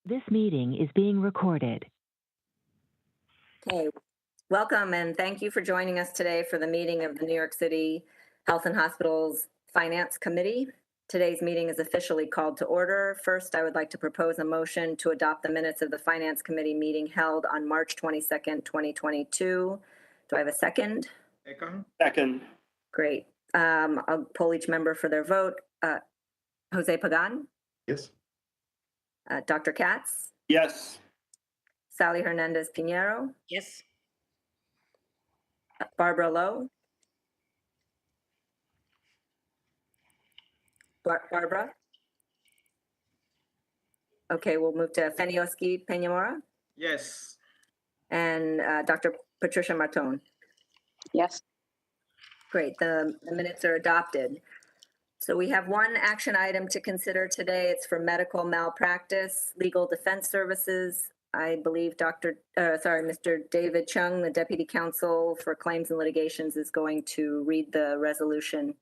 This meeting is being recorded. Okay, welcome and thank you for joining us today for the meeting of the New York City Health and Hospitals Finance Committee. Today's meeting is officially called to order. First, I would like to propose a motion to adopt the minutes of the Finance Committee meeting held on March 22nd, 2022. Do I have a second? Second. Great. I'll poll each member for their vote. Jose Pagan, Yes. Dr. Katz, Yes. Sally Hernandez Pinheiro, Yes. Barbara Lowe. Barbara? Okay, we'll move to Fenioski Peñamora Yes. and Dr. Patricia Martone. Yes. Great, the minutes are adopted. So we have one action item to consider today. It's for medical malpractice, legal defense services. I believe Mr. David Chung, the Deputy Counsel for Claims and Litigations, is going to read the resolution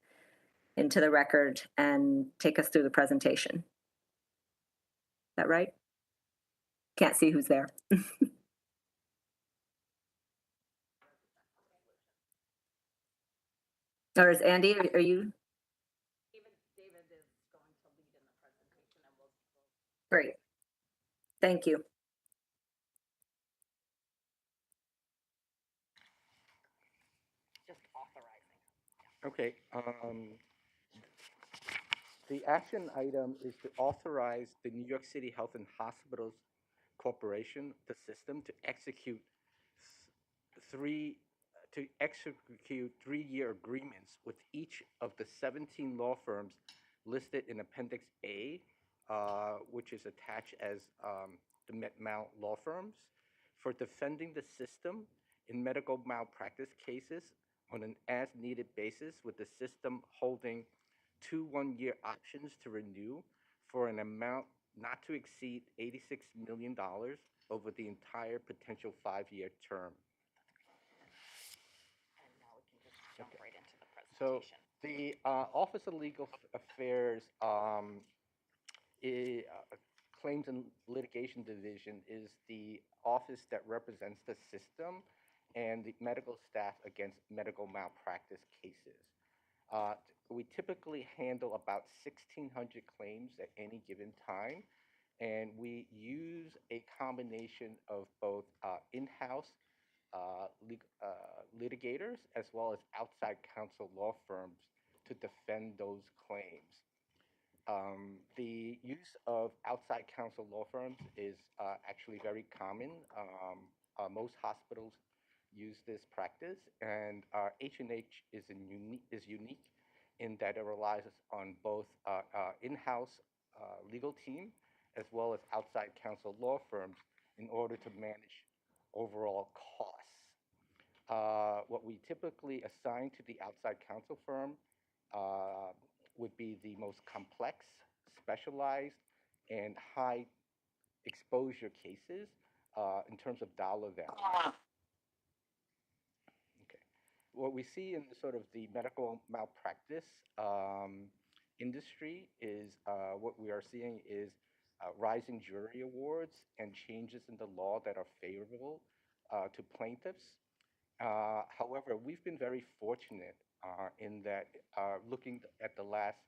into the record and take us through the presentation. Is that right? Can't see who's there. Or is Andy, are you? David is going to lead in the presentation and we'll. Great. Thank you. Just authorizing. Okay. The action item is to authorize the New York City Health and Hospitals Corporation, the system, to execute three-year agreements with each of the 17 law firms listed in Appendix A, which is attached as the MetMal law firms, for defending the system in medical malpractice cases on an as-needed basis, with the system holding 2 one-year options to renew for an amount not to exceed $86 million over the entire potential 5-year term. And now we can just jump right into the So presentation. the Office of Legal Affairs Claims and Litigation Division is the office that represents the system and the medical staff against medical malpractice cases. We typically handle about 1,600 claims at any given time, and we use a combination of both in-house litigators as well as outside counsel law firms to defend those claims. The use of outside counsel law firms is actually very common. Most hospitals use this practice, and H&H is unique in that it relies on both in-house legal team as well as outside counsel law firms in order to manage overall costs. What we typically assign to the outside counsel firm would be the most complex, specialized, and high exposure cases in terms of dollar value. Okay. What we see in sort of the medical malpractice industry is what we are seeing is rising jury awards and changes in the law that are favorable to plaintiffs. However, we've been very fortunate in that looking at the last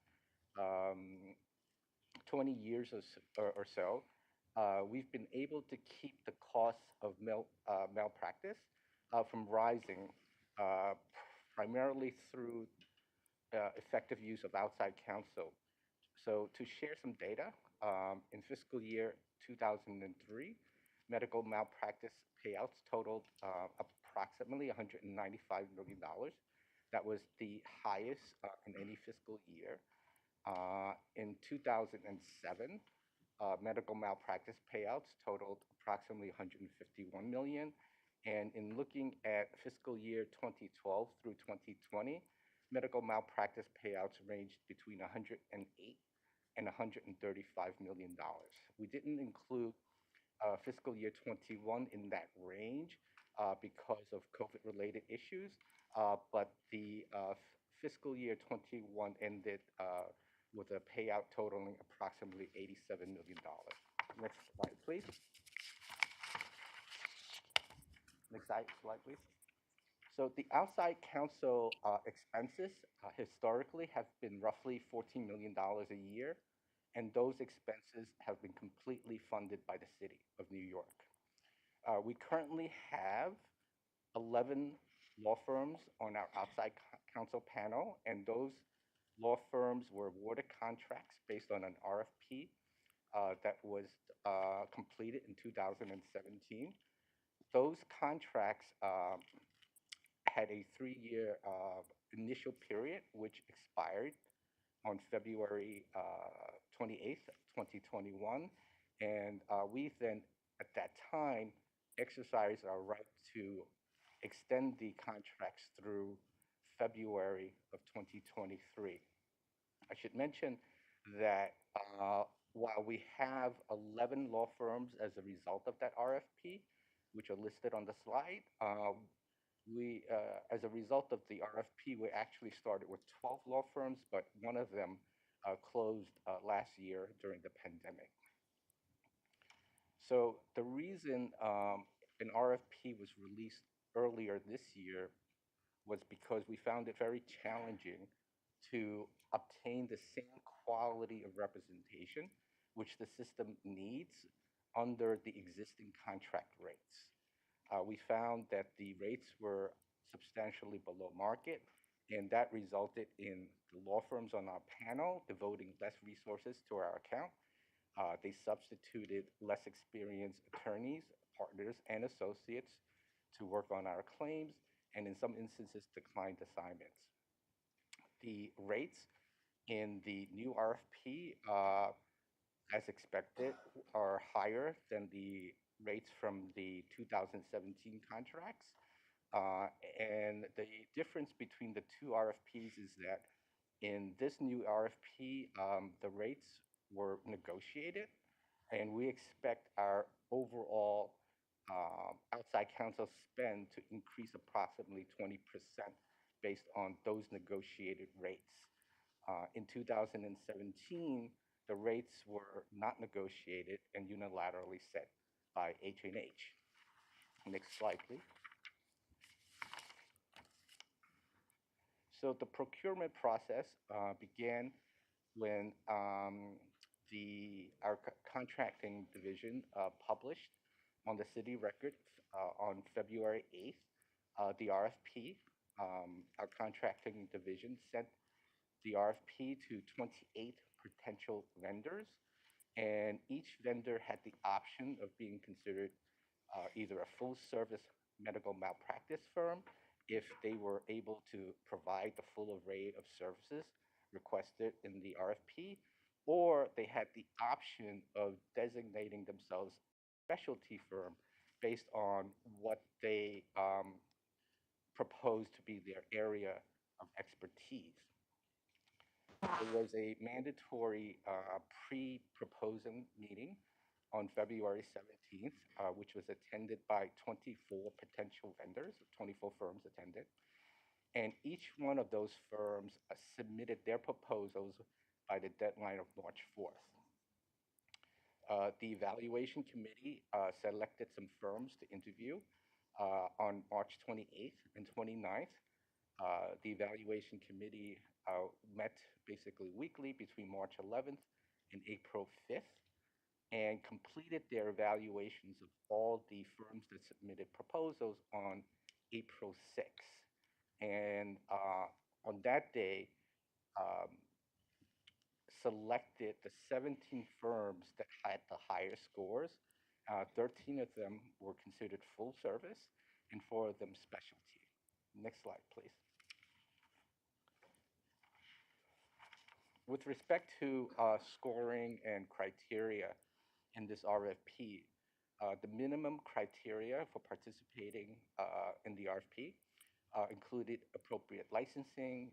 20 years or so, we've been able to keep the costs of malpractice from rising primarily through effective use of outside counsel. So to share some data, in fiscal year 2003, medical malpractice payouts totaled approximately $195 million. That was the highest in any fiscal year. In 2007, medical malpractice payouts totaled approximately $151 million. And in looking at fiscal year 2012 through 2020, medical malpractice payouts ranged between $108 and $135 million. We didn't include fiscal year 21 in that range because of COVID-related issues, but the fiscal year 21 ended with a payout totaling approximately $87 million. Next slide, please. Next slide, please. So the outside counsel expenses historically have been roughly $14 million a year, and those expenses have been completely funded by the city of New York. We currently have 11 law firms on our outside counsel panel, and those law firms were awarded contracts based on an RFP that was completed in 2017. Those contracts had a 3-year initial period, which expired on February 28th, 2021. And we then, at that time, exercised our right to extend the contracts through February of 2023. I should mention that while we have 11 law firms as a result of that RFP, which are listed on the slide, as a result of the RFP, we actually started with 12 law firms, but one of them closed last year during the pandemic. So the reason an RFP was released earlier this year was because we found it very challenging to obtain the same quality of representation which the system needs under the existing contract rates. We found that the rates were substantially below market, and that resulted in the law firms on our panel devoting less resources to our account. They substituted less experienced attorneys, partners, and associates to work on our claims, and in some instances declined assignments. The rates in the new RFP, as expected, are higher than the rates from the 2017 contracts. And the difference between the two RFPs is that in this new RFP, the rates were negotiated, and we expect our overall outside counsel spend to increase approximately 20% based on those negotiated rates. In 2017, the rates were not negotiated and unilaterally set by H&H. Next slide, please. So the procurement process began when our contracting division published on the city record on February 8th the RFP. Our contracting division sent the RFP to 28 potential vendors, and each vendor had the option of being considered either a full-service medical malpractice firm if they were able to provide the full array of services requested in the RFP, or they had the option of designating themselves a specialty firm based on what they proposed to be their area of expertise. There was a mandatory pre-proposing meeting on February 17th, which was attended by 24 potential vendors, 24 firms attended. And each one of those firms submitted their proposals by the deadline of March 4th. The evaluation committee selected some firms to interview on March 28th and 29th. The evaluation committee met basically weekly between March 11th and April 5th and completed their evaluations of all the firms that submitted proposals on April 6th. And on that day, selected the 17 firms that had the highest scores. 13 of them were considered full service and 4 of them specialty. Next slide, please. With respect to scoring and criteria in this RFP, the minimum criteria for participating in the RFP included appropriate licensing.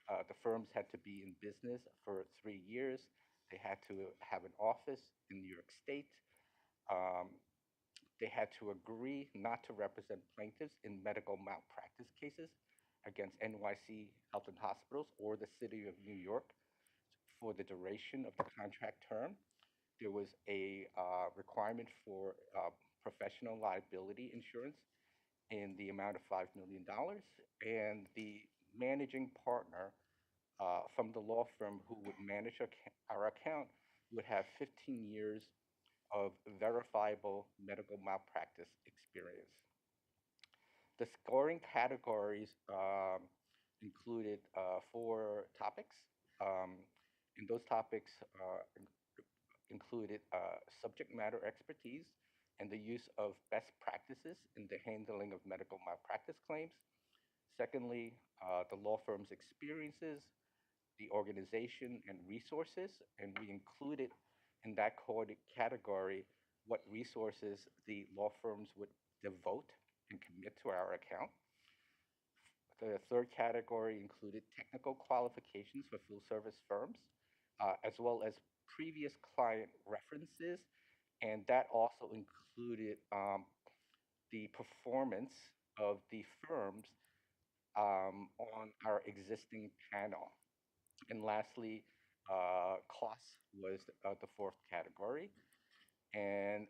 The firms had to be in business for 3 years. They had to have an office in New York State. They had to agree not to represent plaintiffs in medical malpractice cases against NYC Health and Hospitals or the City of New York for the duration of the contract term. there was a requirement for professional liability insurance in the amount of $5 million. And the managing partner from the law firm who would manage our account would have 15 years of verifiable medical malpractice experience. The scoring categories included 4 topics. And those topics included subject matter expertise and the use of best practices in the handling of medical malpractice claims. Secondly, the law firm's experiences, the organization, and resources. And we included in that category what resources the law firms would devote and commit to our account. The third category included technical qualifications for full service firms, as well as previous client references. And that also included the performance of the firms on our existing panel. And lastly, cost was the fourth category. And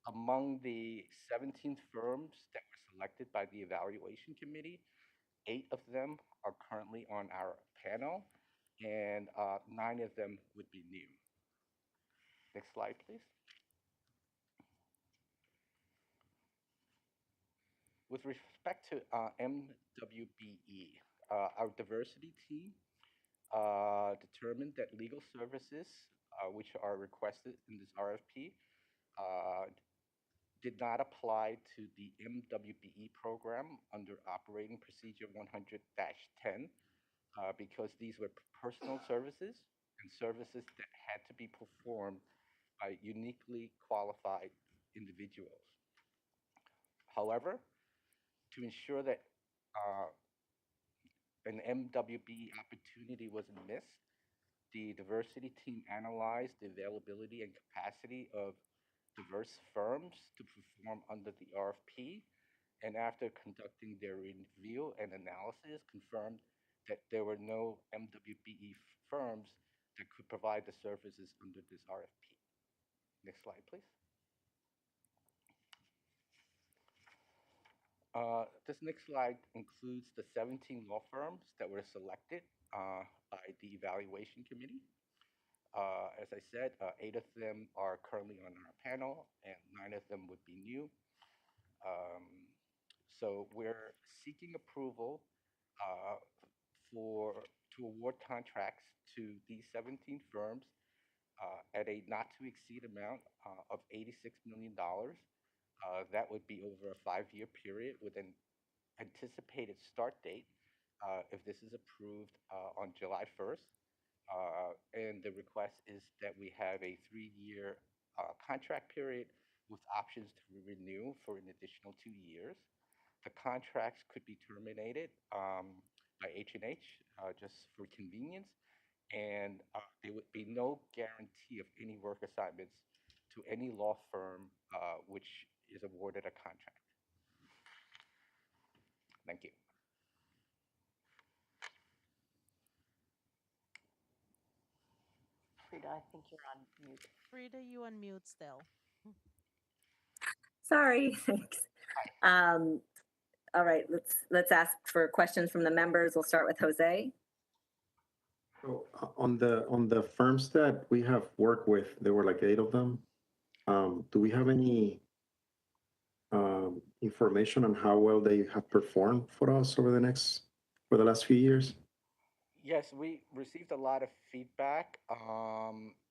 among the 17 firms that were selected by the evaluation committee, 8 of them are currently on our panel, and 9 of them would be new. Next slide, please. With respect to MWBE, our diversity team determined that legal services, which are requested in this RFP, did not apply to the MWBE program under Operating Procedure 100-10 because these were personal services and services that had to be performed by uniquely qualified individuals. However, to ensure that an MWBE opportunity wasn't missed, the diversity team analyzed the availability and capacity of diverse firms to perform under the RFP, and after conducting their review and analysis, confirmed that there were no MWBE firms that could provide the services under this RFP. Next slide, please. This next slide includes the 17 law firms that were selected by the evaluation committee. As I said, 8 of them are currently on our panel, and 9 of them would be new. So we're seeking approval to award contracts to these 17 firms at a not to exceed amount of $86 million. That would be over a 5-year period with an anticipated start date if this is approved on July 1st. And the request is that we have a 3-year contract period with options to renew for an additional 2 years. The contracts could be terminated by H&H just for convenience, and there would be no guarantee of any work assignments to any law firm which is awarded a contract. Thank you. Frida, I think you're on mute. Frida, you unmute still. Sorry, thanks. All right, let's ask for questions from the members. We'll start with Jose. So on the firms that we have worked with, there were like 8 of them. Do we have any information on how well they have performed for us for the last few years? Yes, we received a lot of feedback,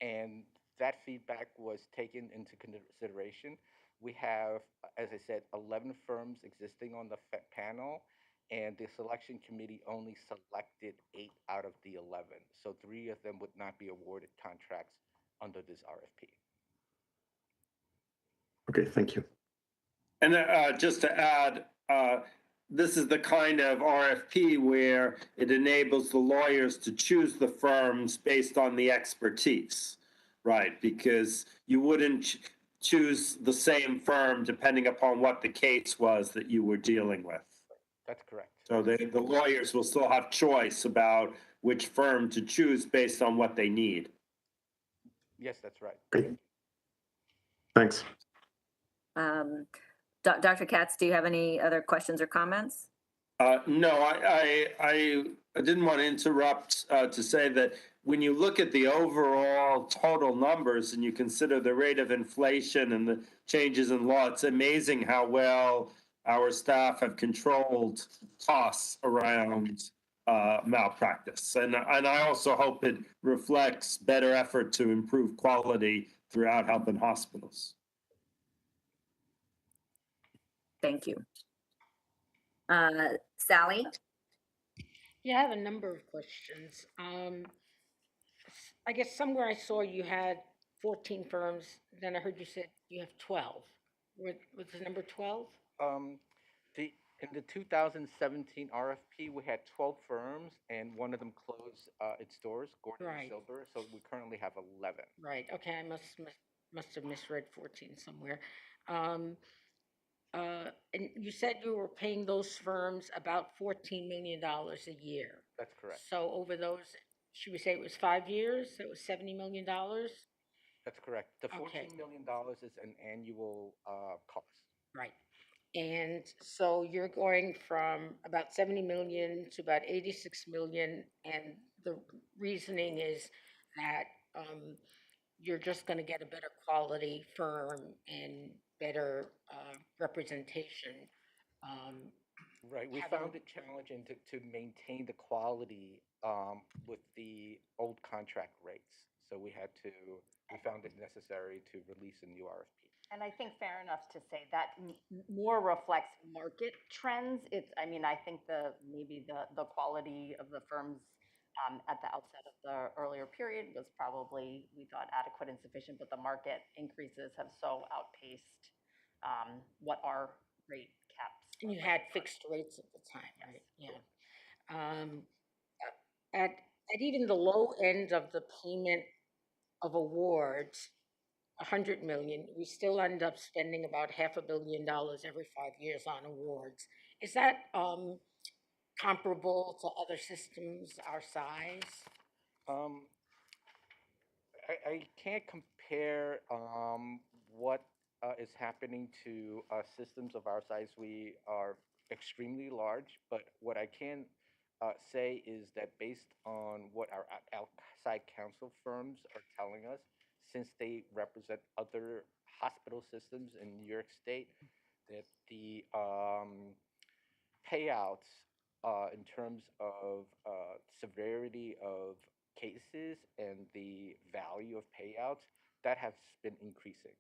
and that feedback was taken into consideration. We have, as I said, 11 firms existing on the panel, and the selection committee only selected 8 out of the 11. So 3 of them would not be awarded contracts under this RFP. Okay, thank you. And just to add, this is the kind of RFP where it enables the lawyers to choose the firms based on the expertise, right? Because you wouldn't choose the same firm depending upon what the case was that you were dealing with. That's correct. So the lawyers will still have choice about which firm to choose based on what they need. Yes, that's right. Great. Thanks. Dr. Katz, do you have any other questions or comments? No, I didn't want to interrupt to say that when you look at the overall total numbers and you consider the rate of inflation and the changes in law, it's amazing how well our staff have controlled costs around malpractice. And I also hope it reflects better effort to improve quality throughout health and hospitals. Thank you. Sally? Yeah, I have a number of questions. I guess somewhere I saw you had 14 firms, then I heard you said you have 12. Was the number 12? In the 2017 RFP, we had 12 firms, and one of them closed its doors, Gordon Right. Silver. So we currently have 11. Right, okay, I must have misread 14 somewhere. And you said you were paying those firms about $14 million a year. That's correct. So over those, should we say it was 5 years? So it was $70 million? That's correct. The Okay. $14 million is an annual cost. Right. And so you're going from about 70 million to about 86 million, and the reasoning is that you're just going to get a better quality firm and better representation. Right. We having- found it challenging to maintain the quality with the old contract rates. So we found it necessary to release a new RFP. And I think fair enough to say that more reflects market trends. I think maybe the quality of the firms at the outset of the earlier period was probably, we thought, adequate and sufficient, but the market increases have so outpaced what our rate caps. And you had fixed rates at the time, right? Yeah. At even the low end of the payment of awards, 100 million, we still end up spending about $500 million every 5 years on awards. Is that comparable to other systems our size? I can't compare what is happening to systems of our size. We are extremely large, but what I can say is that based on what our outside counsel firms are telling us, since they represent other hospital systems in New York State, that the payouts in terms of severity of cases and the value of payouts, that has been increasing.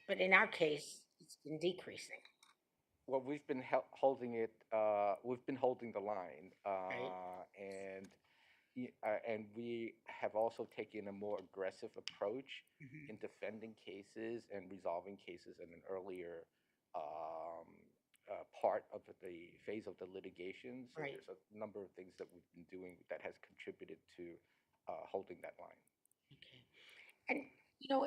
But in our case, it's been decreasing. Well, we've been holding it. We've been holding the line, and we have also taken a more aggressive approach in defending cases and resolving cases in an earlier part of the phase of the litigation. So there's a number of things that we've been doing that has contributed to holding that line. Okay. And,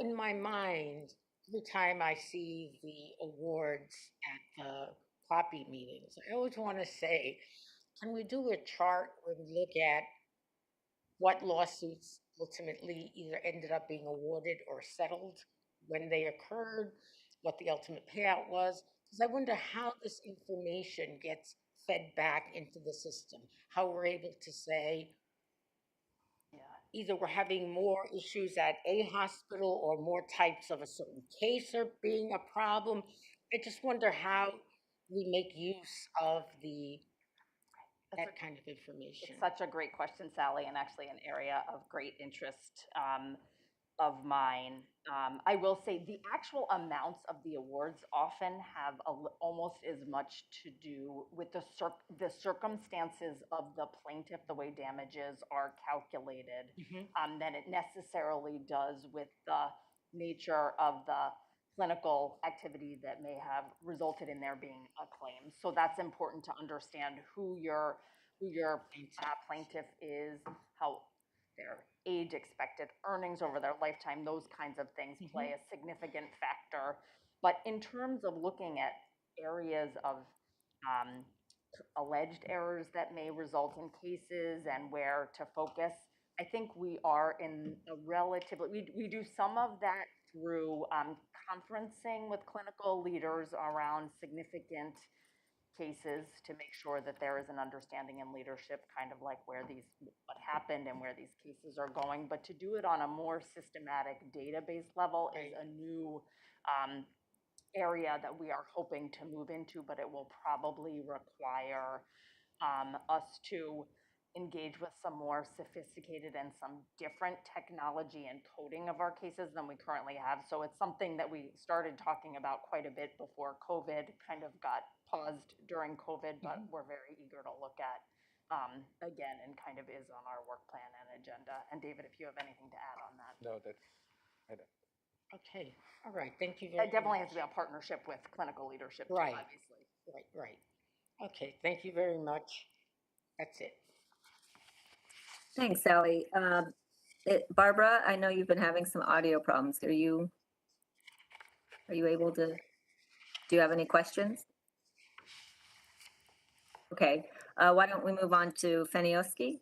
in my mind, every time I see the awards at the copy meetings, I always want to say, can we do a chart where we look at what lawsuits ultimately either ended up being awarded or settled, when they occurred, what the ultimate payout was? Because I wonder how this information gets fed back into the system, how we're able to say, either we're having more issues at a hospital or more types of a certain case are being a problem. I just wonder how we make use of that kind of information. It's such a great question, Sally, and actually an area of great interest of mine. I will say the actual amounts of the awards often have almost as much to do with the circumstances of the plaintiff, the way damages are calculated, than it necessarily does with the nature of the clinical activity that may have resulted in there being a claim. So that's important to understand who your plaintiff is, how their age, expected earnings over their lifetime, those kinds of things play a significant factor. But in terms of looking at areas of alleged errors that may result in cases and where to focus, I think we are in a relatively, we do some of that through conferencing with clinical leaders around significant cases to make sure that there is an understanding and leadership, kind of like where these, what happened and where these cases are going. But to do it on a more systematic database level is a new area that we are hoping to move into, but it will probably require us to engage with some more sophisticated and some different technology and coding of our cases than we currently have. So it's something that we started talking about quite a bit before COVID, kind of got paused during COVID, but we're very eager to look at again, and kind of is on our work plan and agenda. And David, if you have anything to add on that. No, that's, I don't. Okay, all right, thank you very much. It definitely has to be a partnership with clinical leadership, too, Right. obviously. Right. Okay, thank you very much. That's it. Thanks, Sally. Barbara, I know you've been having some audio problems. Are you able to, do you have any questions? Okay, why don't we move on to Fenioski?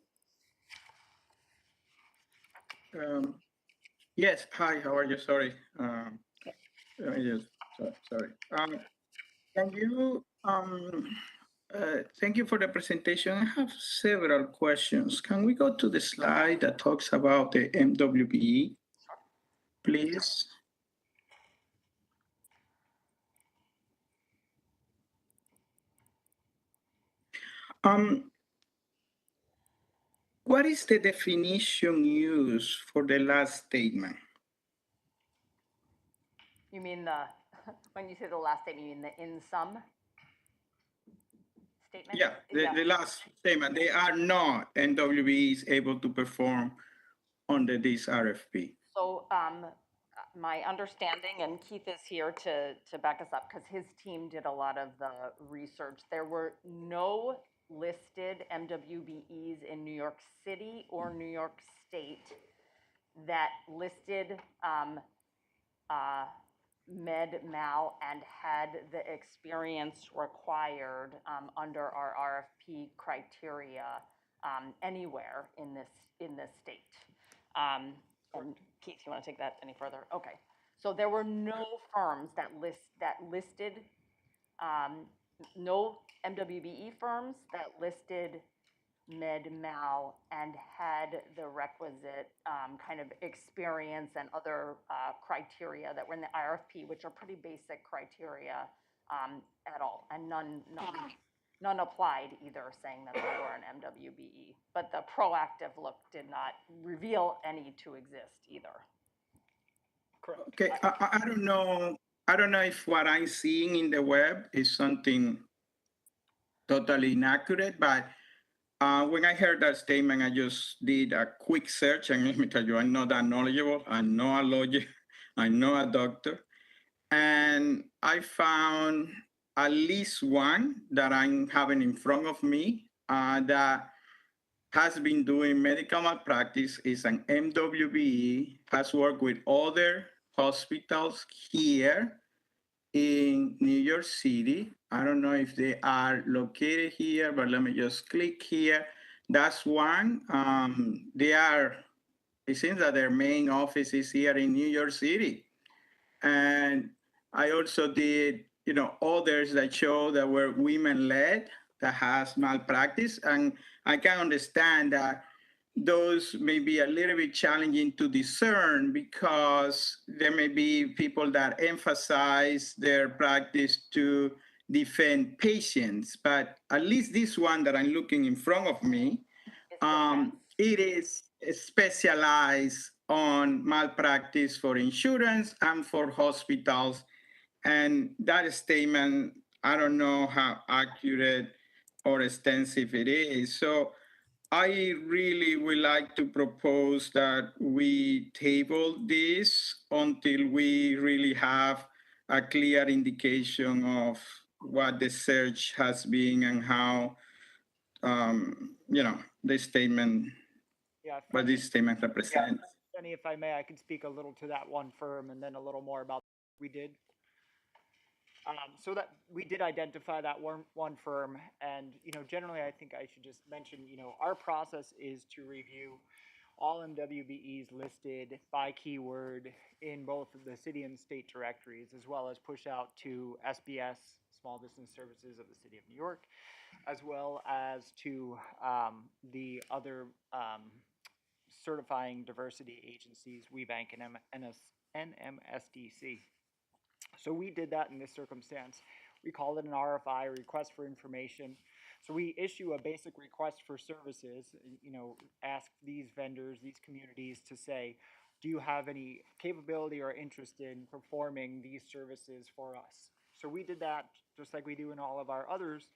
Yes, hi, how are you? Sorry. Okay. Let me just, sorry. Can you, thank you for the presentation. I have several questions. Can we go to the slide that talks about the MWBE, please? What is the definition used for the last statement? You mean the, when you say the last statement, you mean the in sum statement? Yeah, the last statement. They are not MWBEs able to perform under this RFP. So my understanding, and Keith is here to back us up because his team did a lot of the research. There were no listed MWBEs in New York City or New York State that listed med mal and had the experience required under our RFP criteria anywhere in this state. And Keith, you want to take that any further? Okay. So there were no firms that listed no MWBE firms that listed med mal and had the requisite kind of experience and other criteria that were in the RFP, which are pretty basic criteria at all, and none applied either, saying that they were an MWBE. But the proactive look did not reveal any to exist either. Okay, I don't know. I don't know if what I'm seeing in the web is something totally inaccurate, but when I heard that statement, I just did a quick search, and let me tell you, I'm not that knowledgeable. I'm not a lawyer. I'm not a doctor. And I found at least one that I'm having in front of me that has been doing medical malpractice, is an MWBE, has worked with other hospitals here in New York City. I don't know if they are located here, but let me just click here. That's one. It seems that their main office is here in New York City. And I also did, others that show that were women-led, that has malpractice. And I can understand that those may be a little bit challenging to discern because there may be people that emphasize their practice to defend patients. But at least this one that I'm looking in front of me, it is specialized on malpractice for insurance and for hospitals. And that statement, I don't know how accurate or extensive it is. So I really would like to propose that we table this until we really have a clear indication of what the search has been and how, this statement, what this statement represents. Jenny, if I may, I can speak a little to that one firm and then a little more about what we did. So that we did identify that one firm, and generally I think I should just mention, our process is to review all MWBEs listed by keyword in both the city and state directories, as well as push out to SBS, Small Business Services of the City of New York, as well as to the other certifying diversity agencies, WeBank and NMSDC. So we did that in this circumstance. We called it an RFI, request for information. So we issue a basic request for services, ask these vendors, these communities to say, do you have any capability or interest in performing these services for us? So we did that just like we do in all of our others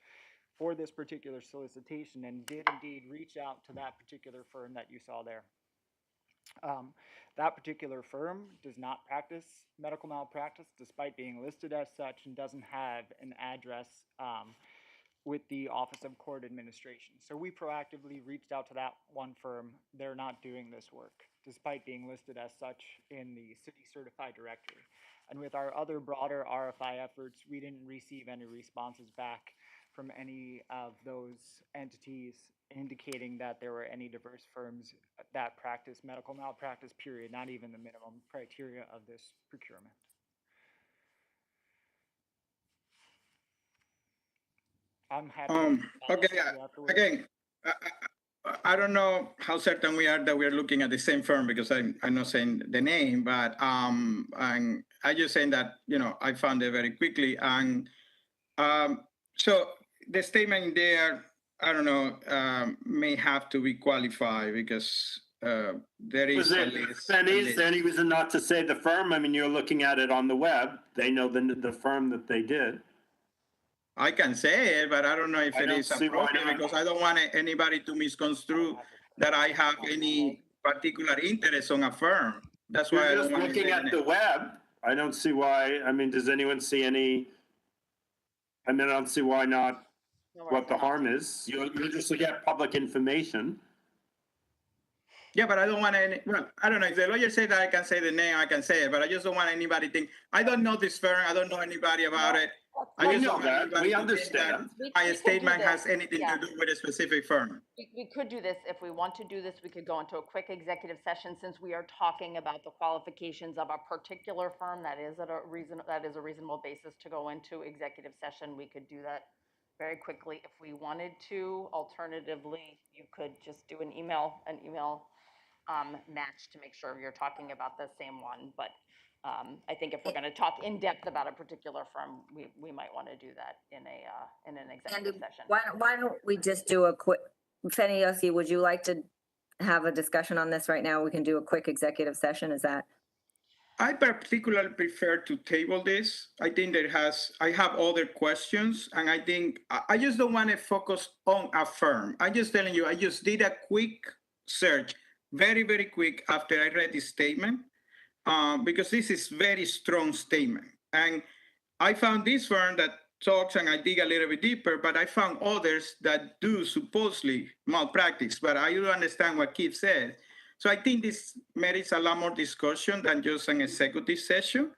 for this particular solicitation, and did indeed reach out to that particular firm that you saw there. That particular firm does not practice medical malpractice despite being listed as such, and doesn't have an address with the Office of Court Administration. So we proactively reached out to that one firm. They're not doing this work despite being listed as such in the city certified directory. And with our other broader RFI efforts, we didn't receive any responses back from any of those entities indicating that there were any diverse firms that practice medical malpractice, period, not even the minimum criteria of this procurement. I'm happy to Okay, again, I don't know how certain we are that we are looking at the same firm, because I'm not saying the name, but and I just saying that, I found it very quickly. And so the statement there, I don't know, may have to be qualified, because there is a list. Is there any reason not to say the firm? I mean, you're looking at it on the web. They know the firm that they did. I can say it, but I don't know if it is appropriate, because I don't want anybody to misconstrue that I have any particular interest on a firm. That's why I don't want to looking at the web. I don't see why. I mean, does anyone see any? I mean, I don't see why not. What the harm is? You're just looking at public information. Yeah, but I don't want any. Well, I don't know. If the lawyer says that I can say the name, I can say it. But I just don't want anybody to think I don't know this firm. I don't know anybody about it. I just don't want anybody we to understand. think that my statement has anything to do with a specific firm. We could do this. If we want to do this, we could go into a quick executive session, since we are talking about the qualifications of a particular firm. That is a reasonable basis to go into executive session. We could do that very quickly if we wanted to. Alternatively, you could just do an email match to make sure you're talking about the same one. But I think if we're going to talk in depth about a particular firm, we might want to do that in an executive session. Why don't we just do a quick, Feniosi, would you like to have a discussion on this right now? We can do a quick executive session. Is that? I particularly prefer to table this. I think I have other questions, and I think I just don't want to focus on a firm. I'm just telling you, I just did a quick search, very, very quick, after I read this statement, because this is very strong statement. And I found this firm that talks, and I dig a little bit deeper, but I found others that do supposedly malpractice, but I do understand what Keith said. So I think this merits a lot more discussion than just an executive session.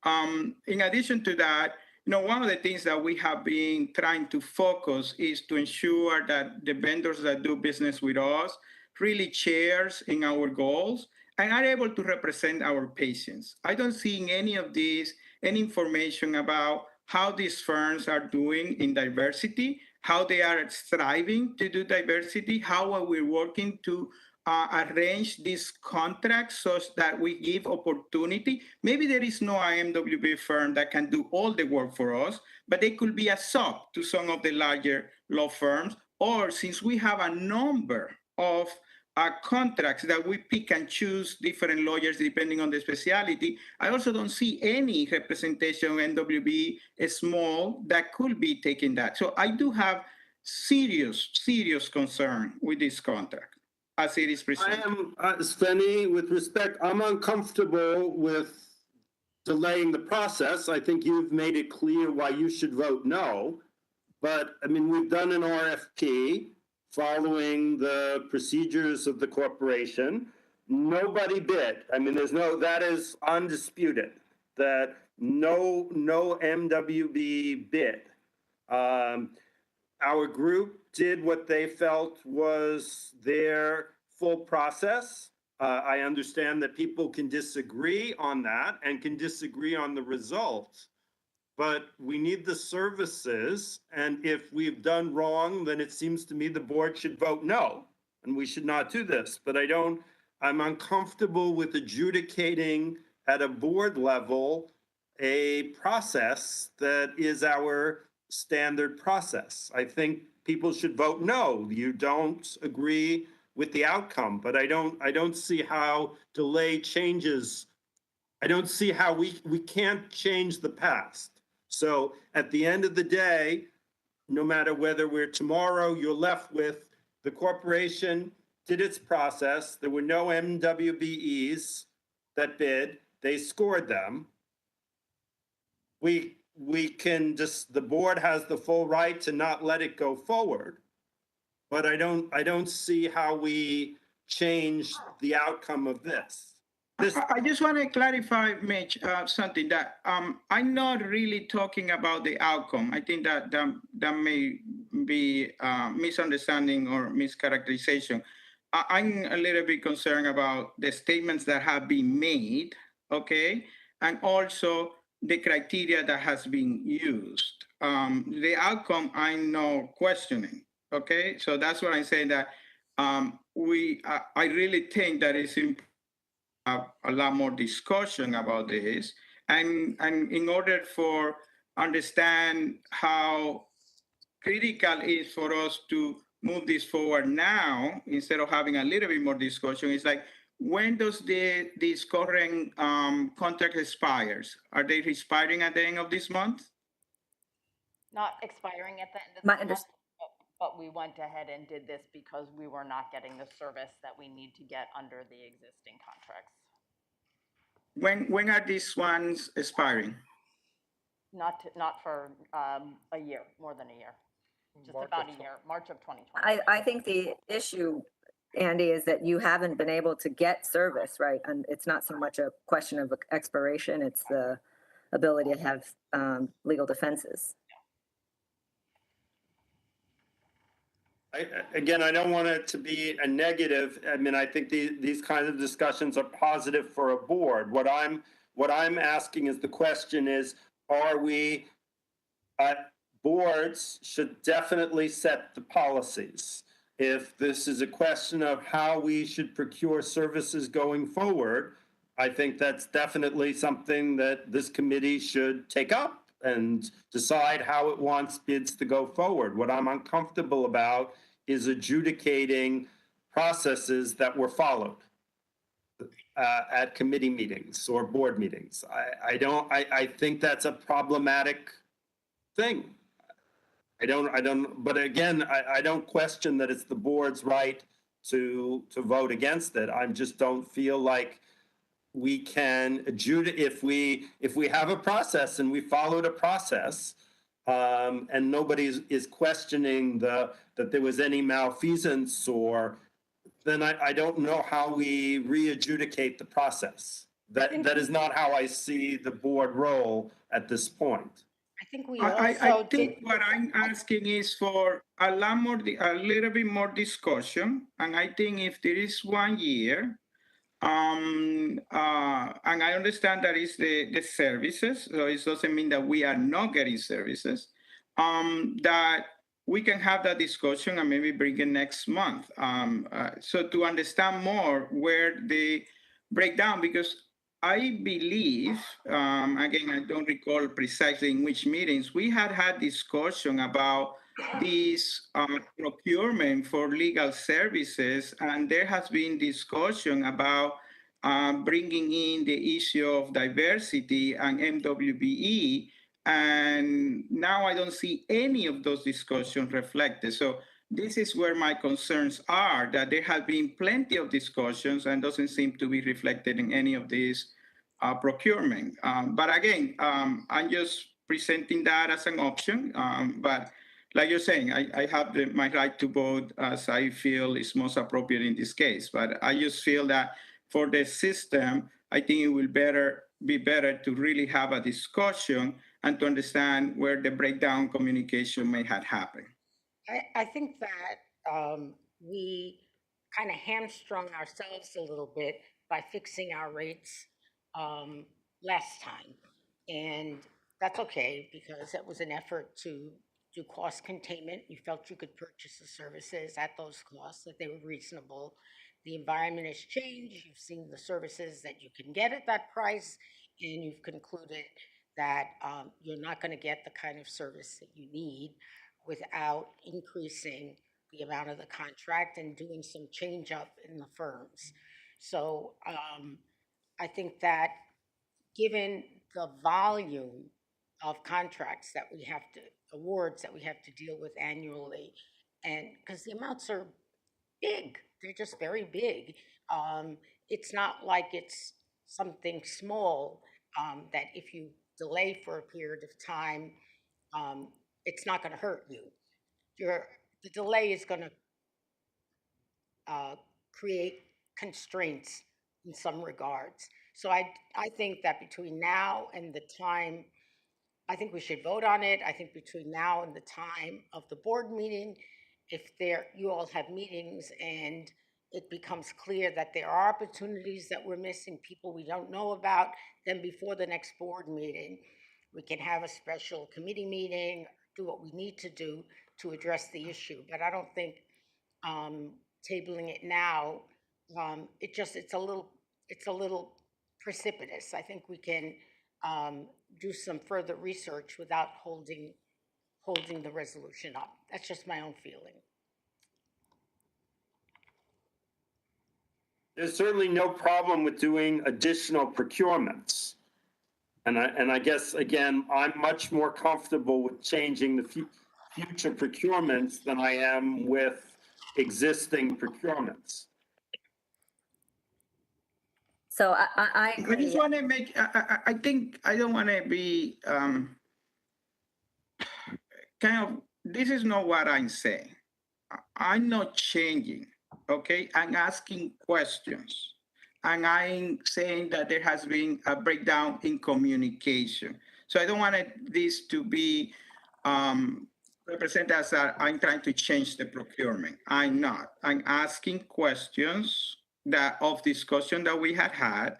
In addition to that, one of the things that we have been trying to focus is to ensure that the vendors that do business with us really shares in our goals and are able to represent our patients. I don't see in any of these any information about how these firms are doing in diversity, how they are striving to do diversity, how are we working to arrange these contracts so that we give opportunity. Maybe there is no IMWB firm that can do all the work for us, but they could be a sub to some of the larger law firms. Or since we have a number of contracts that we pick and choose different lawyers depending on the specialty, I also don't see any representation of NWB small that could be taking that. So I do have serious concern with this contract as it is presented. I am, Svenny, with respect, I'm uncomfortable with delaying the process. I think you've made it clear why you should vote no. But, I mean, we've done an RFP following the procedures of the corporation. Nobody bid. I mean, that is undisputed, that no MWB bid. Our group did what they felt was their full process. I understand that people can disagree on that and can disagree on the result, but we need the services. And if we've done wrong, then it seems to me the board should vote no, and we should not do this. But I'm uncomfortable with adjudicating at a board level a process that is our standard process. I think people should vote no. You don't agree with the outcome, but I don't see how delay changes. I don't see how we can't change the past. So at the end of the day, no matter whether we're tomorrow, you're left with the corporation did its process. There were no MWBEs that bid. They scored them. We can just, the board has the full right to not let it go forward. But I don't see how we change the outcome of this. I just want to clarify, Mitch, something that I'm not really talking about the outcome. I think that may be misunderstanding or mischaracterization. I'm a little bit concerned about the statements that have been made, okay, and also the criteria that has been used. The outcome I'm not questioning, okay. So that's what I'm saying, that I really think that it's important a lot more discussion about this, and in order for understand how critical it is for us to move this forward now instead of having a little bit more discussion. It's like, when does this current contract expires? Are they expiring at the end of this month? Not expiring at the end of My the under- month, but we went ahead and did this because we were not getting the service that we need to get under the existing contracts. When are these ones expiring? Not for a year, more than a year, just March about of a year, March of 2020. I think the issue, Andy, is that you haven't been able to get service, right? And it's not so much a question of expiration, it's the ability to have legal defenses. Again, I don't want it to be a negative. I mean, I think these kinds of discussions are positive for a board. What I'm asking is, the question is, are we, boards should definitely set the policies. If this is a question of how we should procure services going forward, I think that's definitely something that this committee should take up and decide how it wants bids to go forward. What I'm uncomfortable about is adjudicating processes that were followed at committee meetings or board meetings. I think that's a problematic thing. But again, I don't question that it's the board's right to vote against it. I just don't feel like we can adjudicate if we have a process and we followed a process, and nobody is questioning that there was any malfeasance, or then I don't know how we re-adjudicate the process. That is not how I see the board role at this point. I think we I also think what I'm asking is for a little bit more discussion, and I think if there is 1 year, and I understand that is the services, so it doesn't mean that we are not getting services, that we can have that discussion and maybe bring it next month. So to understand more where the breakdown, because I believe, again, I don't recall precisely in which meetings, we had discussion about this procurement for legal services, and there has been discussion about bringing in the issue of diversity and MWBE, and now I don't see any of those discussions reflected. So this is where my concerns are, that there have been plenty of discussions and doesn't seem to be reflected in any of these procurement. But again, I'm just presenting that as an option. But like you're saying, I have my right to vote as I feel is most appropriate in this case. But I just feel that for the system, I think it will be better to really have a discussion and to understand where the breakdown communication may have happened. I think that we kind of hamstrung ourselves a little bit by fixing our rates last time. And that's okay because it was an effort to do cost containment. You felt you could purchase the services at those costs, that they were reasonable. The environment has changed. You've seen the services that you can get at that price, and you've concluded that you're not going to get the kind of service that you need without increasing the amount of the contract and doing some change up in the firms. So I think that given the volume of contracts that we have to, awards that we have to deal with annually, and because the amounts are big, they're just very big. It's not like it's something small that if you delay for a period of time, it's not going to hurt you. The delay is going to create constraints in some regards. So I think that between now and the time, I think we should vote on it. I think between now and the time of the board meeting, if you all have meetings and it becomes clear that there are opportunities that we're missing, people we don't know about, then before the next board meeting, we can have a special committee meeting, do what we need to do to address the issue. But I don't think tabling it now, it's a little precipitous. I think we can do some further research without holding the resolution up. That's just my own feeling. There's certainly no problem with doing additional procurements. And I guess, again, I'm much more comfortable with changing the future procurements than I am with existing procurements. So I I just want to make, I think I don't want to be this is not what I'm saying. I'm not changing, okay? I'm asking questions. And I'm saying that there has been a breakdown in communication. So I don't want this to be represented as that I'm trying to change the procurement. I'm not. I'm asking questions of discussion that we had.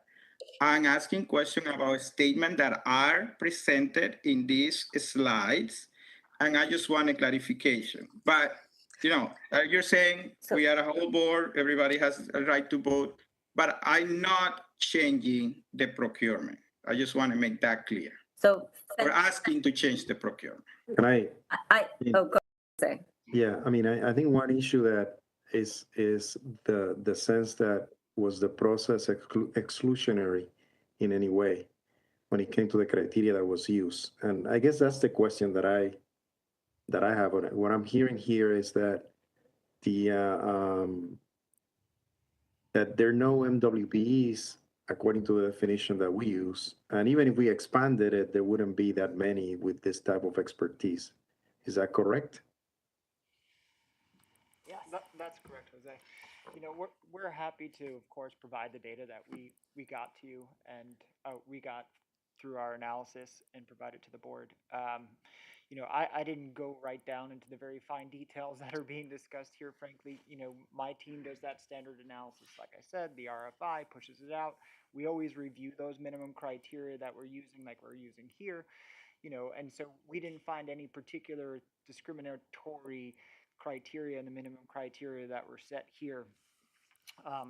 I'm asking questions about statements that are presented in these slides, and I just want a clarification. But, you're saying we are a whole board, everybody has a right to vote, but I'm not changing the procurement. I just want to make that clear. So we're asking to change the procurement. Can go say. Yeah, I mean, I think one issue that is the sense that was the process exclusionary in any way when it came to the criteria that was used. And I guess that's the question that I have on it. What I'm hearing here is that that there are no MWBEs according to the definition that we use. And even if we expanded it, there wouldn't be that many with this type of expertise. Is that correct? Yeah, that's correct, Jose. We're happy to, of course, provide the data that we got to you and we got through our analysis and provide it to the board. I didn't go right down into the very fine details that are being discussed here, frankly. My team does that standard analysis. Like I said, the RFI pushes it out. We always review those minimum criteria that we're using, like we're using here, and so we didn't find any particular discriminatory criteria in the minimum criteria that were set here.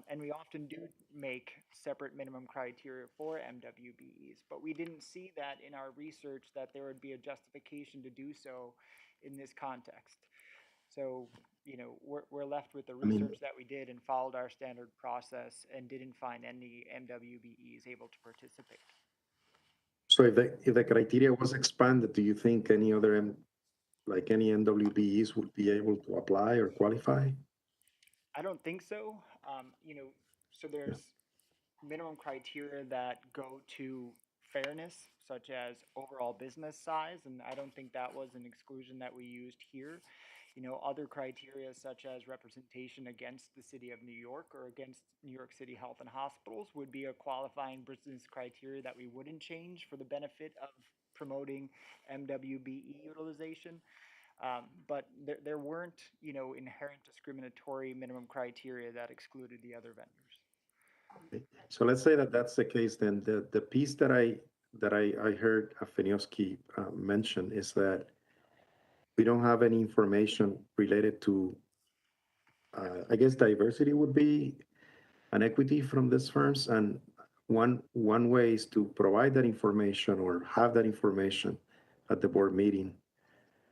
And we often do make separate minimum criteria for MWBEs, but we didn't see that in our research that there would be a justification to do so in this context. So, we're left with the research that we did and followed our standard process and didn't find any MWBEs able to participate. So if the criteria was expanded, do you think any other any MWBEs would be able to apply or qualify? I don't think so. So there's minimum criteria that go to fairness, such as overall business size, and I don't think that was an exclusion that we used here. Other criteria such as representation against the city of New York or against New York City Health and Hospitals would be a qualifying business criteria that we wouldn't change for the benefit of promoting MWBE utilization. But there weren't, you know, inherent discriminatory minimum criteria that excluded the other vendors. So let's say that that's the case, then the piece that I heard Afeniowski mention is that we don't have any information related to, I guess diversity would be an equity from these firms. And one way is to provide that information or have that information at the board meeting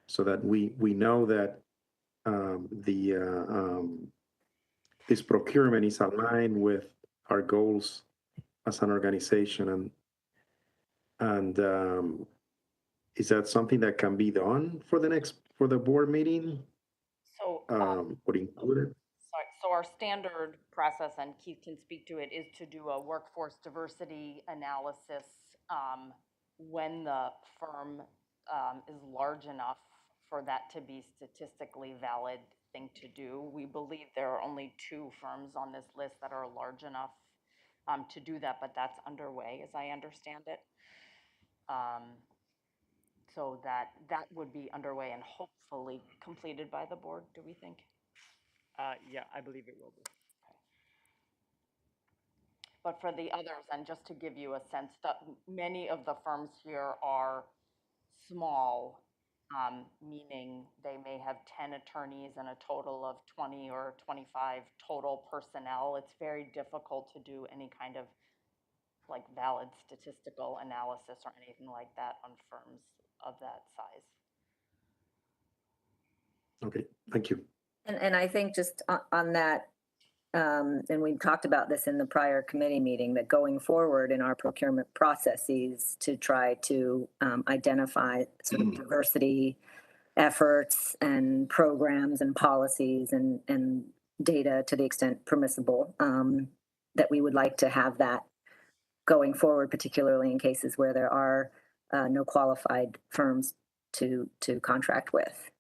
so that we know that this procurement is aligned with our goals as an organization. And is that something that can be done for the board meeting? So, Would include it? so our standard process, and Keith can speak to it, is to do a workforce diversity analysis when the firm is large enough for that to be statistically valid thing to do. We believe there are only 2 firms on this list that are large enough to do that, but that's underway, as I understand it. So that would be underway and hopefully completed by the board, do we think? Yeah, I believe it will be. But for the others, and just to give you a sense, that many of the firms here are small, meaning they may have 10 attorneys and a total of 20 or 25 total personnel. It's very difficult to do any kind of like valid statistical analysis or anything like that on firms of that size. Okay, thank you. And I think just on that, and we talked about this in the prior committee meeting, that going forward in our procurement processes to try to identify sort of diversity efforts and programs and policies and data to the extent permissible, that we would like to have that going forward, particularly in cases where there are no qualified firms to contract with.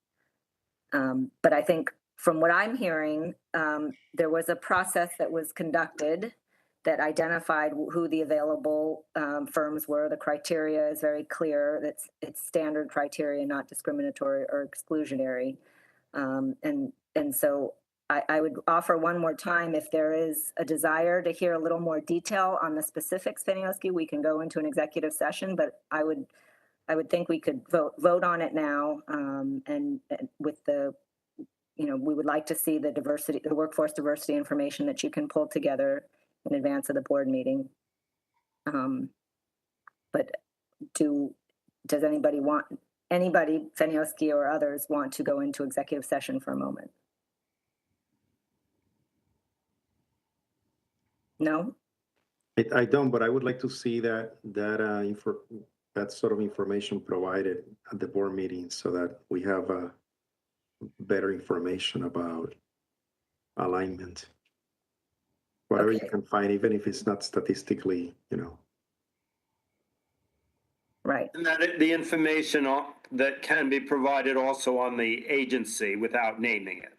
But I think from what I'm hearing, there was a process that was conducted that identified who the available firms were. The criteria is very clear. It's standard criteria, not discriminatory or exclusionary. And so I would offer one more time, if there is a desire to hear a little more detail on the specifics, Fenioski, we can go into an executive session, but I would think we could vote on it now, and with the, you know, we would like to see the workforce diversity information that you can pull together in advance of the board meeting. But does anybody, Fenioski or others, want to go into executive session for a moment? No? I don't, but I would like to see that sort of information provided at the board meeting so that we have better information about alignment. Whatever you can find, even if it's not statistically, you know. Right. And that the information that can be provided also on the agency without naming it.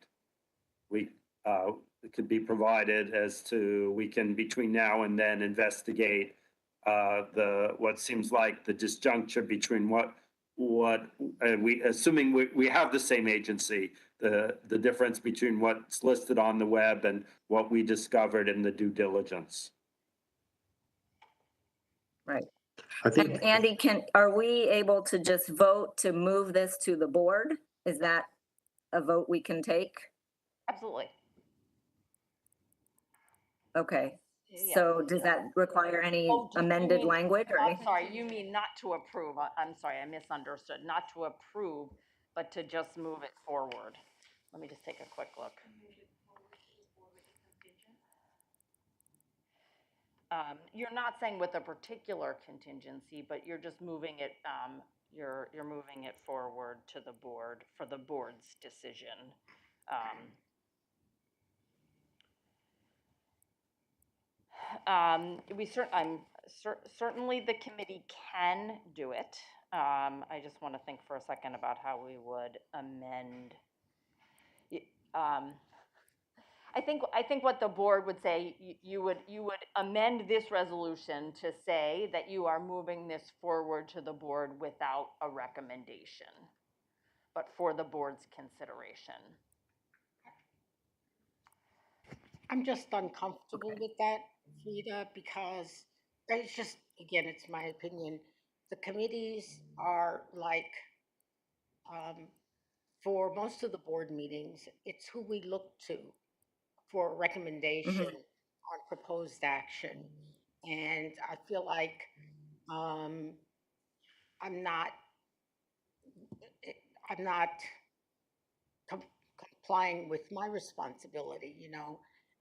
It could be provided as to, we can between now and then investigate what seems like the disjuncture between what we, assuming we have the same agency, the difference between what's listed on the web and what we discovered in the due diligence. Right. I think, Andy, are we able to just vote to move this to the board? Is that a vote we can take? Absolutely. Okay. Yeah. So does that require any amended language or I'm anything? sorry, you mean not to approve. I'm sorry, I misunderstood. Not to approve, but to just move it forward. Let me just take a quick look. You're not saying with a particular contingency, but you're just moving it, you're moving it forward to the board for the board's decision. Certainly the committee can do it. I just want to think for a second about how we would amend. I think what the board would say, you would amend this resolution to say that you are moving this forward to the board without a recommendation. but for the board's consideration. I'm just uncomfortable with that, Frida, because it's just, again, it's my opinion. The committees are like, for most of the board meetings, it's who we look to for recommendation on proposed action. And I feel like I'm not complying with my responsibility. You know,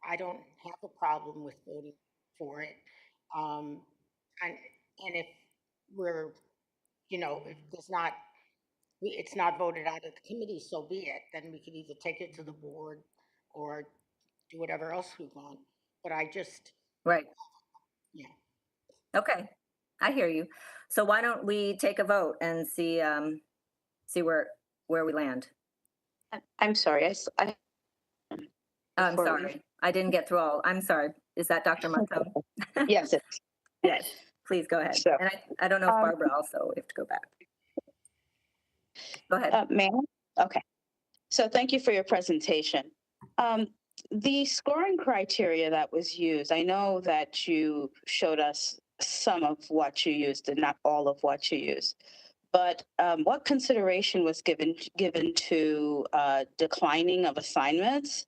I don't have a problem with voting for it. Um, and if we're, you know, if there's not, it's not voted out of the committee, so be it. Then we could either take it to the board or do whatever else we want. But I just, Right. yeah. Okay. I hear you. So why don't we take a vote and see where we land? I'm sorry. I'm sorry. I didn't get through all. I'm sorry. Is that Dr. Monto? Yes, it's Yes. Please go ahead. So, And I don't know if Barbara also, we have to go back. Go ahead. ma'am. Okay. So thank you for your presentation. The scoring criteria that was used, I know that you showed us some of what you used and not all of what you used. But what consideration was given to declining of assignments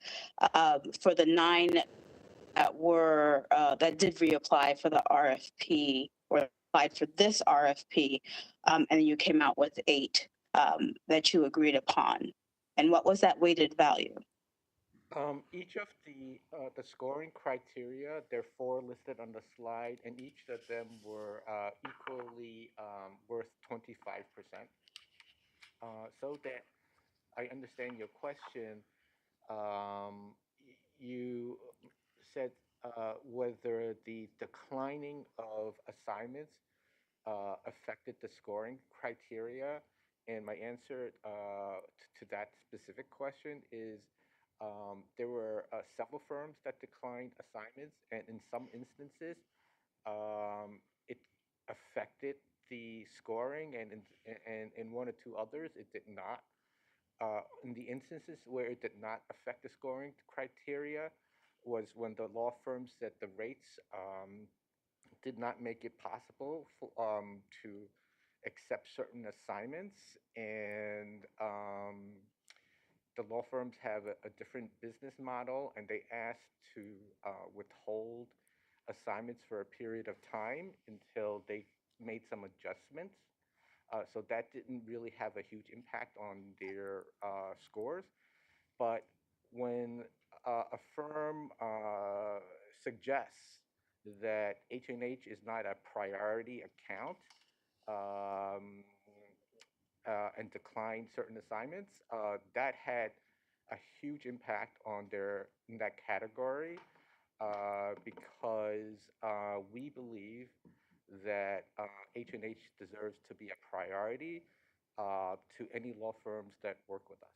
for the 9 that did reapply for the RFP or applied for this RFP, and you came out with 8 that you agreed upon? And what was that weighted value? Each of the scoring criteria, there are 4 listed on the slide, and each of them were equally worth 25%. So that I understand your question, you said whether the declining of assignments affected the scoring criteria, and my answer to that specific question is there were several firms that declined assignments, and in some instances, it affected the scoring, and in 1 or 2 others, it did not. In the instances where it did not affect the scoring criteria was when the law firm said the rates did not make it possible for, to accept certain assignments, and the law firms have a different business model, and they asked to withhold assignments for a period of time until they made some adjustments. So that didn't really have a huge impact on their scores. But when a firm suggests that H&H is not a priority account, and declined certain assignments, that had a huge impact on in that category, because we believe that H&H deserves to be a priority to any law firms that work with us.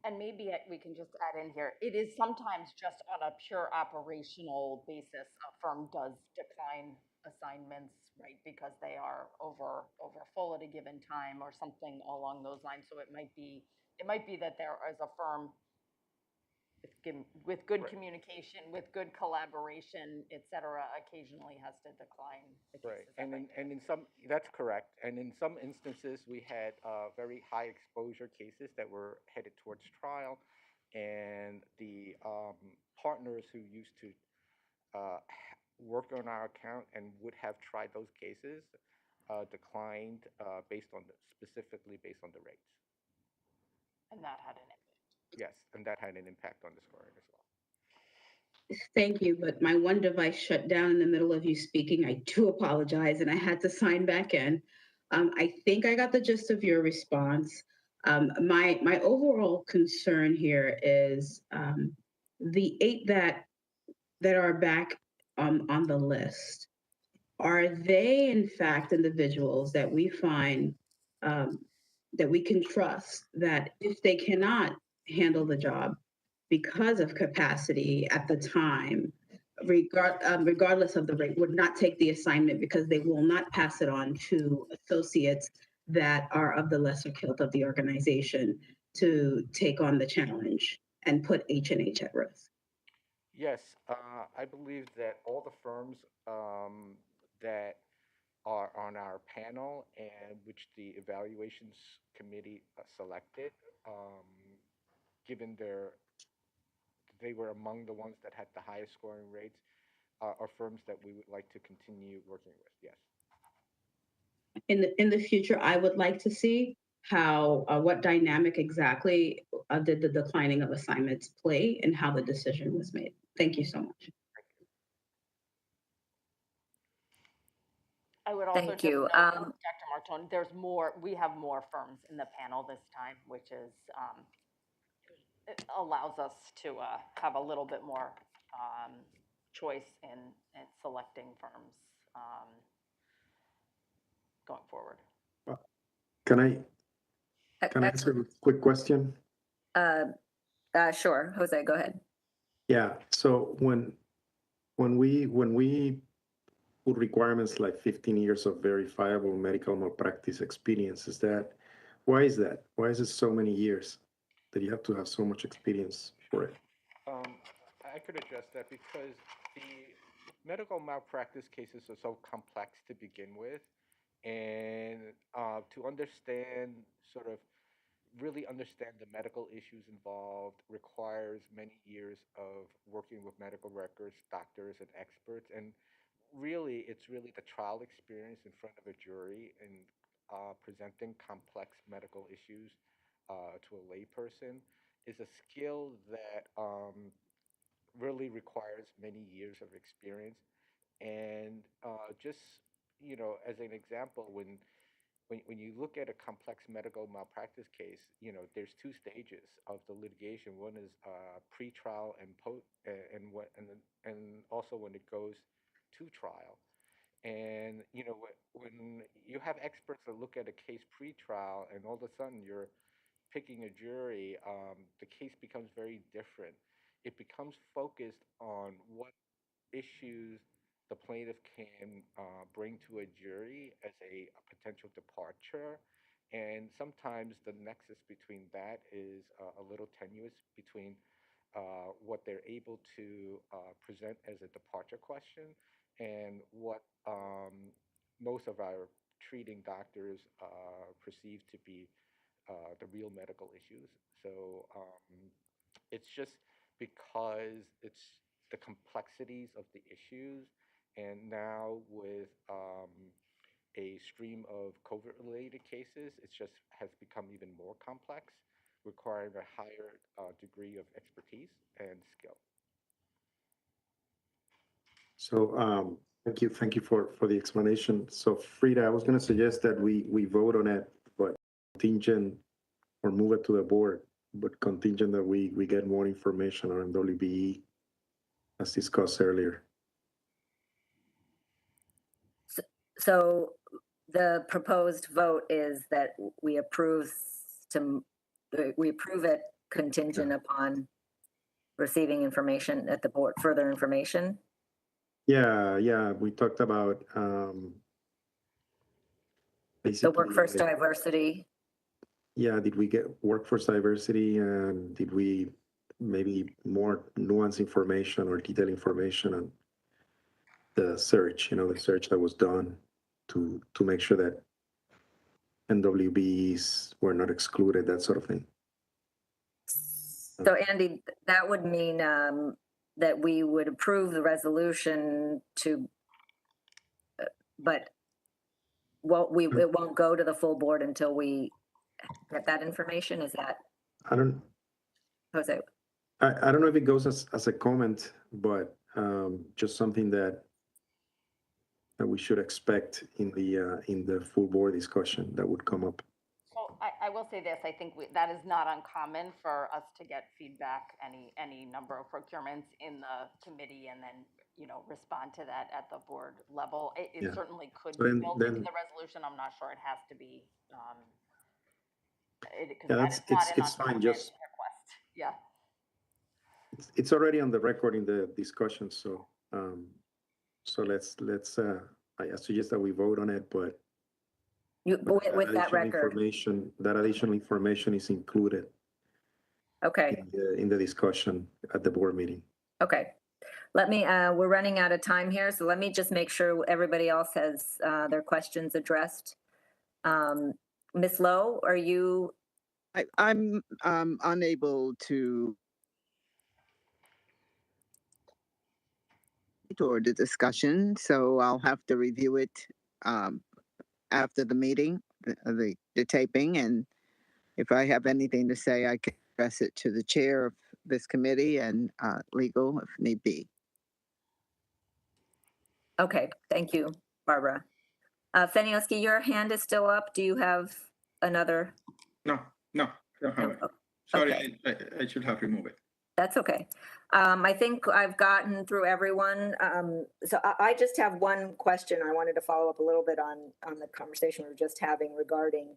And maybe we can just add in here, it is sometimes just on a pure operational basis, a firm does decline assignments, right, because they are over full at a given time or something along those lines. So it might be that there is a firm with good communication, with good collaboration, et cetera, occasionally has to decline the cases. Right, and in some, that's correct. And in some instances, we had very high exposure cases that were headed towards trial, and the partners who used to work on our account and would have tried those cases declined specifically based on the rates. And that had an impact. Yes, and that had an impact on the scoring as well. Thank you, but my one device shut down in the middle of you speaking. I do apologize, and I had to sign back in. I think I got the gist of your response. My overall concern here is the 8 that are back on the list. Are they, in fact, individuals that we find that we can trust that if they cannot handle the job because of capacity at the time, regardless of the rate, would not take the assignment because they will not pass it on to associates that are of the lesser kilt of the organization to take on the challenge and put H&H at risk? Yes, I believe that all the firms that are on our panel and which the evaluations committee selected, given they were among the ones that had the highest scoring rates, are firms that we would like to continue working with. Yes. In the future, I would like to see how what dynamic exactly did the declining of assignments play and how the decision was made. Thank you so much. I would also Thank just you. note, Dr. Martone, we have more firms in the panel this time, which is, it allows us to have a little bit more choice in selecting firms going forward. Can I ask a quick question? Sure, Jose, go ahead. Yeah. So when we put requirements like 15 years of verifiable medical malpractice experience, why is that? Why is it so many years that you have to have so much experience for it? I could address that because the medical malpractice cases are so complex to begin with, and to really understand the medical issues involved requires many years of working with medical records, doctors, and experts. And really, it's really the trial experience in front of a jury and presenting complex medical issues to a layperson is a skill that really requires many years of experience. And as an example, when you look at a complex medical malpractice case, there's two stages of the litigation. One is pre-trial and and also when it goes to trial. And when you have experts that look at a case pre-trial, and all of a sudden you're picking a jury, the case becomes very different. It becomes focused on what issues the plaintiff can bring to a jury as a potential departure. And sometimes the nexus between that is a little tenuous between what they're able to present as a departure question and what most of our treating doctors perceive to be the real medical issues. So it's just because it's the complexities of the issues, and now with a stream of COVID-related cases, it just has become even more complex, requiring a higher degree of expertise and skill. So thank you for the explanation. So Frida, I was going to suggest that we vote on it, but contingent or move it to the board, but contingent that we get more information on WBE as discussed earlier. So the proposed vote is that we approve it contingent upon receiving information at the board, further information. Yeah, we talked about The basically workforce diversity. Yeah, did we get workforce diversity, and did we maybe more nuanced information or detailed information on the search, the search that was done to make sure that NWBs were not excluded, that sort of thing. So Andy, that would mean that we would approve the resolution but it won't go to the full board until we get that information. Is that? I don't Jose? I don't know if it goes as a comment, but just something that we should expect in the full board discussion that would come up. So I will say this, I think that is not uncommon for us to get feedback, any number of procurements in the committee, and then, respond to that at the board level. It certainly could be built into the resolution. I'm not sure it has to be, it's fine. Just request. Yeah. It's already on the record in the discussion, so let's I suggest that we vote on it, but With that additional record. that additional information is included Okay, in the discussion at the board meeting. okay. Let me, we're running out of time here, so let me just make sure everybody else has their questions addressed. Ms. Lowe, are you, I'm unable to or the discussion, so I'll have to review it um, after the meeting, the taping, and if I have anything to say, I can address it to the chair of this committee and legal if need be. okay, thank you, Barbara. Fenioski, your hand is still up. Do you have another? No, I don't have No. it. Oh, Sorry, okay. I should have removed it. That's okay. I think I've gotten through everyone. So I just have one question. I wanted to follow up a little bit on the conversation we were just having regarding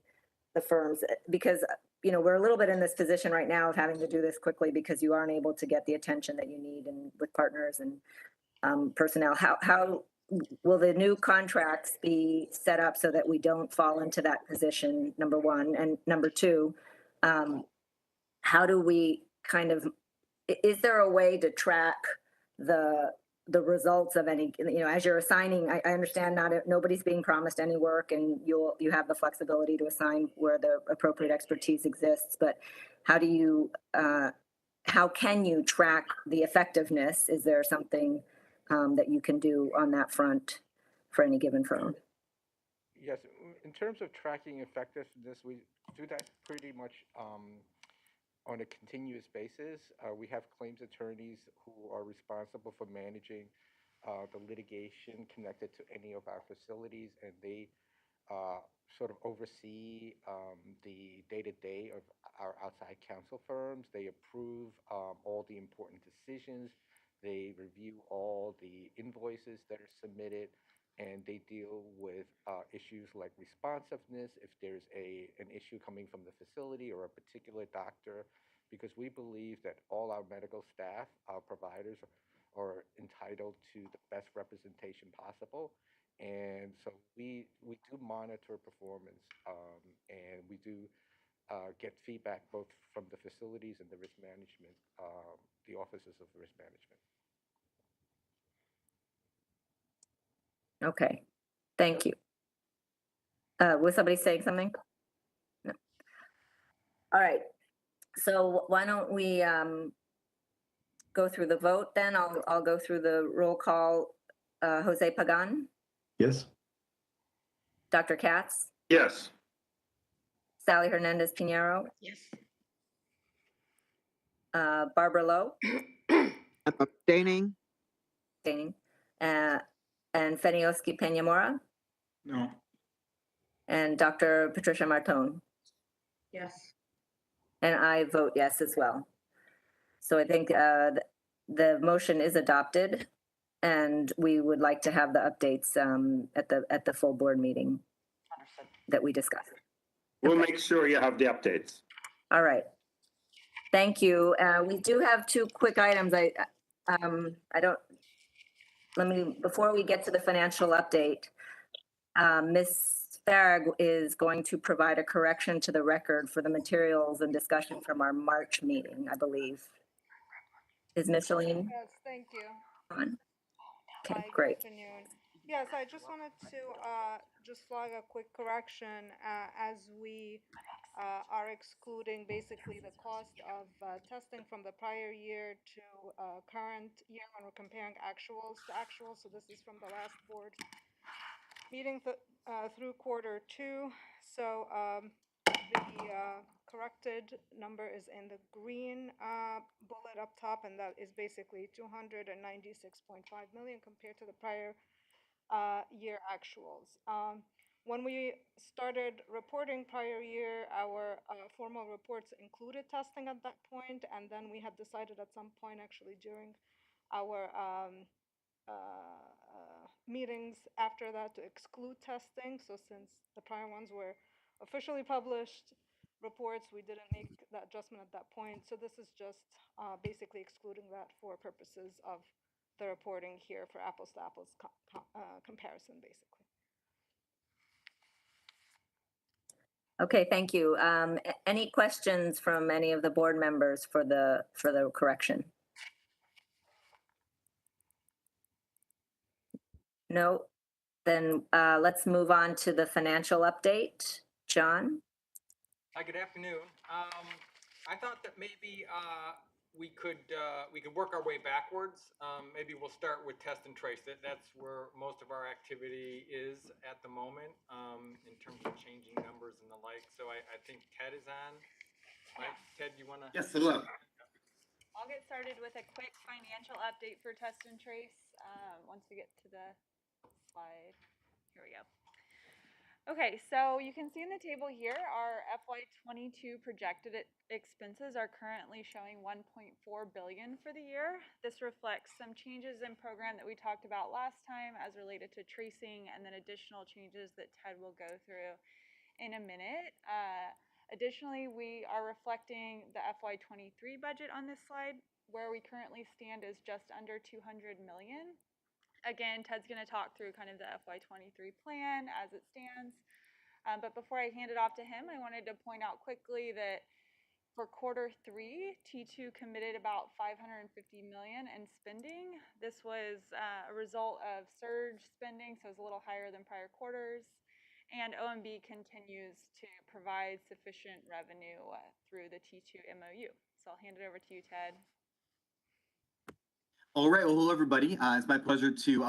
the firms, because, you know, we're a little bit in this position right now of having to do this quickly because you aren't able to get the attention that you need and with partners and personnel. How will the new contracts be set up so that we don't fall into that position, number one? And number two, how do we kind of, is there a way to track the results of any, you know, as you're assigning, I understand nobody's being promised any work and you have the flexibility to assign where the appropriate expertise exists, but how do you, how can you track the effectiveness? Is there something that you can do on that front for any given firm? Yes, in terms of tracking effectiveness, we do that pretty much on a continuous basis. We have claims attorneys who are responsible for managing the litigation connected to any of our facilities, and they sort of oversee the day-to-day of our outside counsel firms. They approve all the important decisions. They review all the invoices that are submitted, and they deal with issues like responsiveness if there's an issue coming from the facility or a particular doctor, because we believe that all our medical staff, our providers, are entitled to the best representation possible. And so we do monitor performance, and we do get feedback both from the facilities and the risk management, the offices of risk management. Okay, thank you. Was somebody saying something? No. All right, so why don't we go through the vote then? I'll go through the roll call. Jose Pagan, Yes? Dr. Katz, Yes. Sally Hernandez Pinheiro, Yes. Barbara Lowe, I'm abstaining. and Fenioski Peñamora, No. and Dr. Patricia Martone. Yes. And I vote yes as well. So I think the motion is adopted, and we would like to have the updates at the full board meeting Understood. that we discussed. We'll Okay. make sure you have the updates. All right. Thank you. We do have two quick items. Before we get to the financial update, Ms. Farag is going to provide a correction to the record for the materials and discussion from our March meeting, I believe. Is Micheline Yes, thank you. on? Okay, Hi, great. good afternoon. Yes, I just wanted to just flag a quick correction as we are excluding basically the cost of testing from the prior year to current year when we're comparing actuals to actuals. So this is from the last board meeting through quarter two. So the corrected number is in the green bullet up top, and that is basically 296.5 million compared to the prior year actuals. When we started reporting prior year, our formal reports included testing at that point, and then we had decided at some point, actually during our meetings after that, to exclude testing. So since the prior ones were officially published reports, we didn't make that adjustment at that point. So this is just basically excluding that for purposes of the reporting here for apples to apples comparison, basically. Okay, thank you. Any questions from any of the board members for the correction? No? Then let's move on to the financial update. John? Hi, good afternoon. I thought that maybe we could work our way backwards. Maybe we'll start with test and trace. That's where most of our activity is at the moment in terms of changing numbers and the like. So I think Ted is on. Right? Ted, you want to? Yes, hello. I'll get started with a quick financial update for test and trace once we get to the slide. Here we go. Okay, so you can see in the table here, our FY22 projected expenses are currently showing 1.4 billion for the year. This reflects some changes in program that we talked about last time as related to tracing, and then additional changes that Ted will go through in a minute. Additionally, we are reflecting the FY23 budget on this slide, where we currently stand is just under 200 million. Again, Ted's going to talk through kind of the FY23 plan as it stands. But before I hand it off to him, I wanted to point out quickly that for Q3, T2 committed about 550 million in spending. This was a result of surge spending, so it's a little higher than prior quarters. And OMB continues to provide sufficient revenue through the T2 MOU. So I'll hand it over to you, Ted. All right, well, hello, everybody. It's my pleasure to,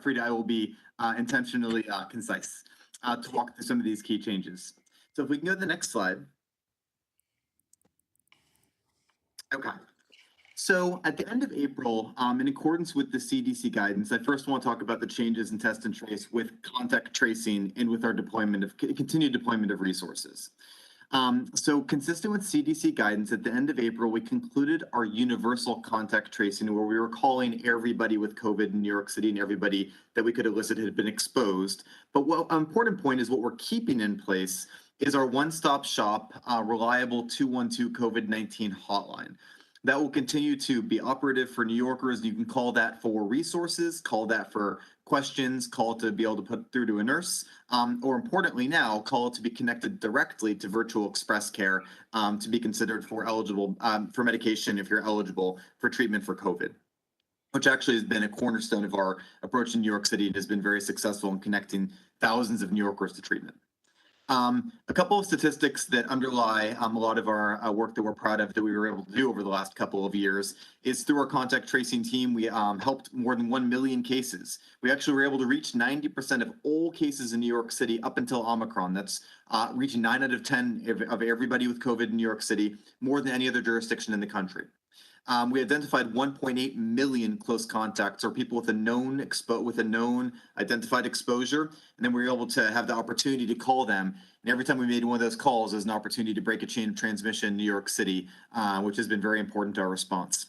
Frida, I will be intentionally concise to walk through some of these key changes. So if we can go to the next slide. Okay. So at the end of April, in accordance with the CDC guidance, I first want to talk about the changes in test and trace with contact tracing and with our continued deployment of resources. So consistent with CDC guidance, at the end of April, we concluded our universal contact tracing, where we were calling everybody with COVID in New York City and everybody that we could elicit had been exposed. But what an important point is what we're keeping in place is our one-stop shop, reliable 212 COVID-19 hotline. That will continue to be operative for New Yorkers. You can call that for resources, call that for questions, call it to be able to put through to a nurse, or importantly now, call it to be connected directly to virtual express care to be considered for eligible for medication if you're eligible for treatment for COVID, which actually has been a cornerstone of our approach in New York City and has been very successful in connecting thousands of New Yorkers to treatment. A couple of statistics that underlie a lot of our work that we're proud of that we were able to do over the last couple of years is through our contact tracing team. We helped more than 1 million cases. We actually were able to reach 90% of all cases in New York City up until Omicron. That's reaching 9 out of 10 of everybody with COVID in New York City, more than any other jurisdiction in the country. We identified 1.8 million close contacts, or people with a known identified exposure, and then we were able to have the opportunity to call them. And every time we made one of those calls, there's an opportunity to break a chain of transmission in New York City, which has been very important to our response.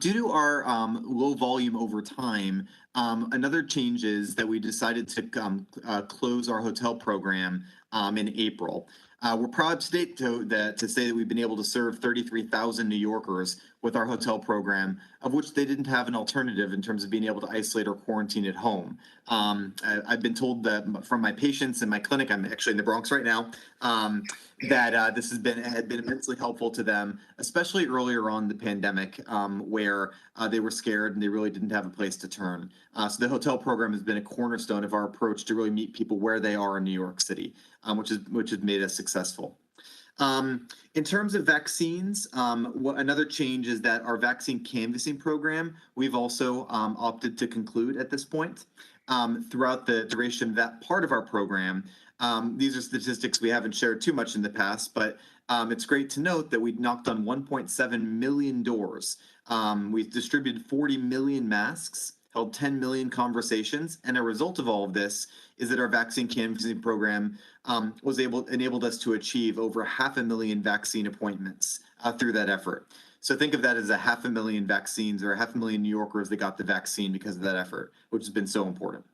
Due to our low volume over time, another change is that we decided to close our hotel program in April. We're proud to say that we've been able to serve 33,000 New Yorkers with our hotel program, of which they didn't have an alternative in terms of being able to isolate or quarantine at home. I've been told that from my patients in my clinic, I'm actually in the Bronx right now, that this had been immensely helpful to them, especially earlier on in the pandemic, where they were scared and they really didn't have a place to turn. So the hotel program has been a cornerstone of our approach to really meet people where they are in New York City, which has made us successful. In terms of vaccines, another change is that our vaccine canvassing program, we've also opted to conclude at this point. Throughout the duration of that part of our program, these are statistics we haven't shared too much in the past, but it's great to note that we knocked on 1.7 million doors. We've distributed 40 million masks, held 10 million conversations, and a result of all of this is that our vaccine canvassing program enabled us to achieve over 500,000 vaccine appointments through that effort. So think of that as 500,000 vaccines or 500,000 New Yorkers that got the vaccine because of that effort, which has been so important.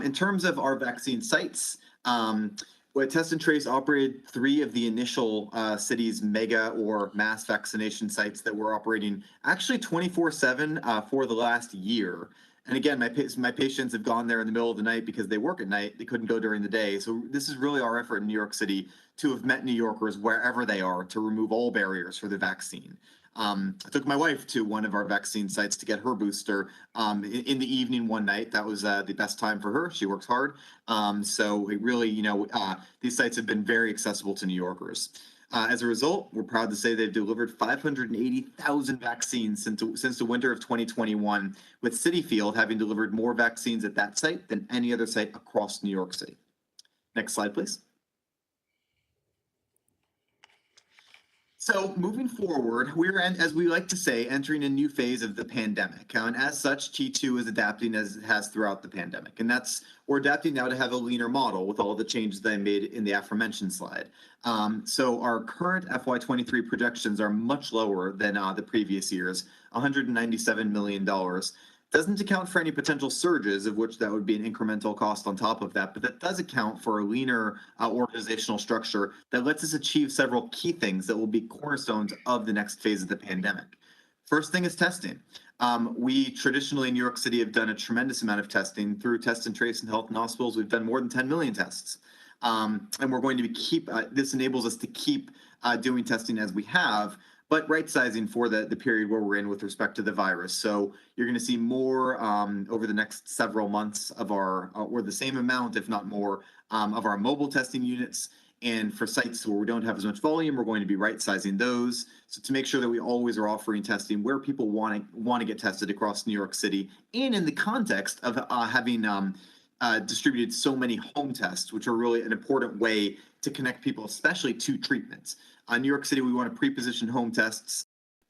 In terms of our vaccine sites, Test and Trace operated 3 of the initial city's mega or mass vaccination sites that were operating actually 24/7 for the last year. And again, my patients have gone there in the middle of the night because they work at night. They couldn't go during the day. So this is really our effort in New York City to have met New Yorkers wherever they are to remove all barriers for the vaccine. I took my wife to one of our vaccine sites to get her booster in the evening one night. That was the best time for her. She works hard. So it really, these sites have been very accessible to New Yorkers. As a result, we're proud to say they've delivered 580,000 vaccines since the winter of 2021, with Citi Field having delivered more vaccines at that site than any other site across New York City. Next slide, please. So moving forward, we're, as we like to say, entering a new phase of the pandemic. And as such, T2 is adapting as it has throughout the pandemic. And we're adapting now to have a leaner model with all the changes that I made in the aforementioned slide. So our current FY23 projections are much lower than the previous years, $197 million. Doesn't account for any potential surges, of which that would be an incremental cost on top of that, but that does account for a leaner organizational structure that lets us achieve several key things that will be cornerstones of the next phase of the pandemic. First thing is testing. We traditionally in New York City have done a tremendous amount of testing through test and trace and health and hospitals. We've done more than 10 million tests. And we're going to this enables us to keep doing testing as we have, but right sizing for the period where we're in with respect to the virus. So you're going to see more over the next several months of or the same amount, if not more, of our mobile testing units. And for sites where we don't have as much volume, we're going to be right sizing those. So to make sure that we always are offering testing where people want to get tested across New York City, and in the context of having distributed so many home tests, which are really an important way to connect people, especially to treatments. New York City, we want to pre-position home tests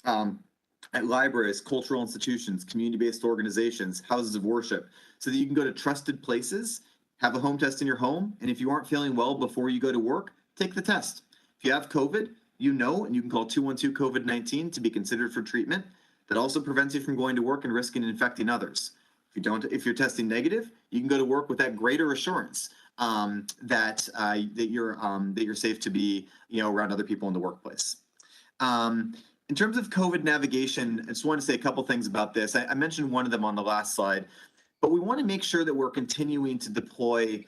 at libraries, cultural institutions, community-based organizations, houses of worship, so that you can go to trusted places, have a home test in your home, and if you aren't feeling well before you go to work, take the test. If you have COVID, and you can call 212-COVID-19 to be considered for treatment. That also prevents you from going to work and risking infecting others. If you're testing negative, you can go to work with that greater assurance that you're safe to be around other people in the workplace. In terms of COVID navigation, I just want to say a couple things about this. I mentioned one of them on the last slide, but we want to make sure that we're continuing to deploy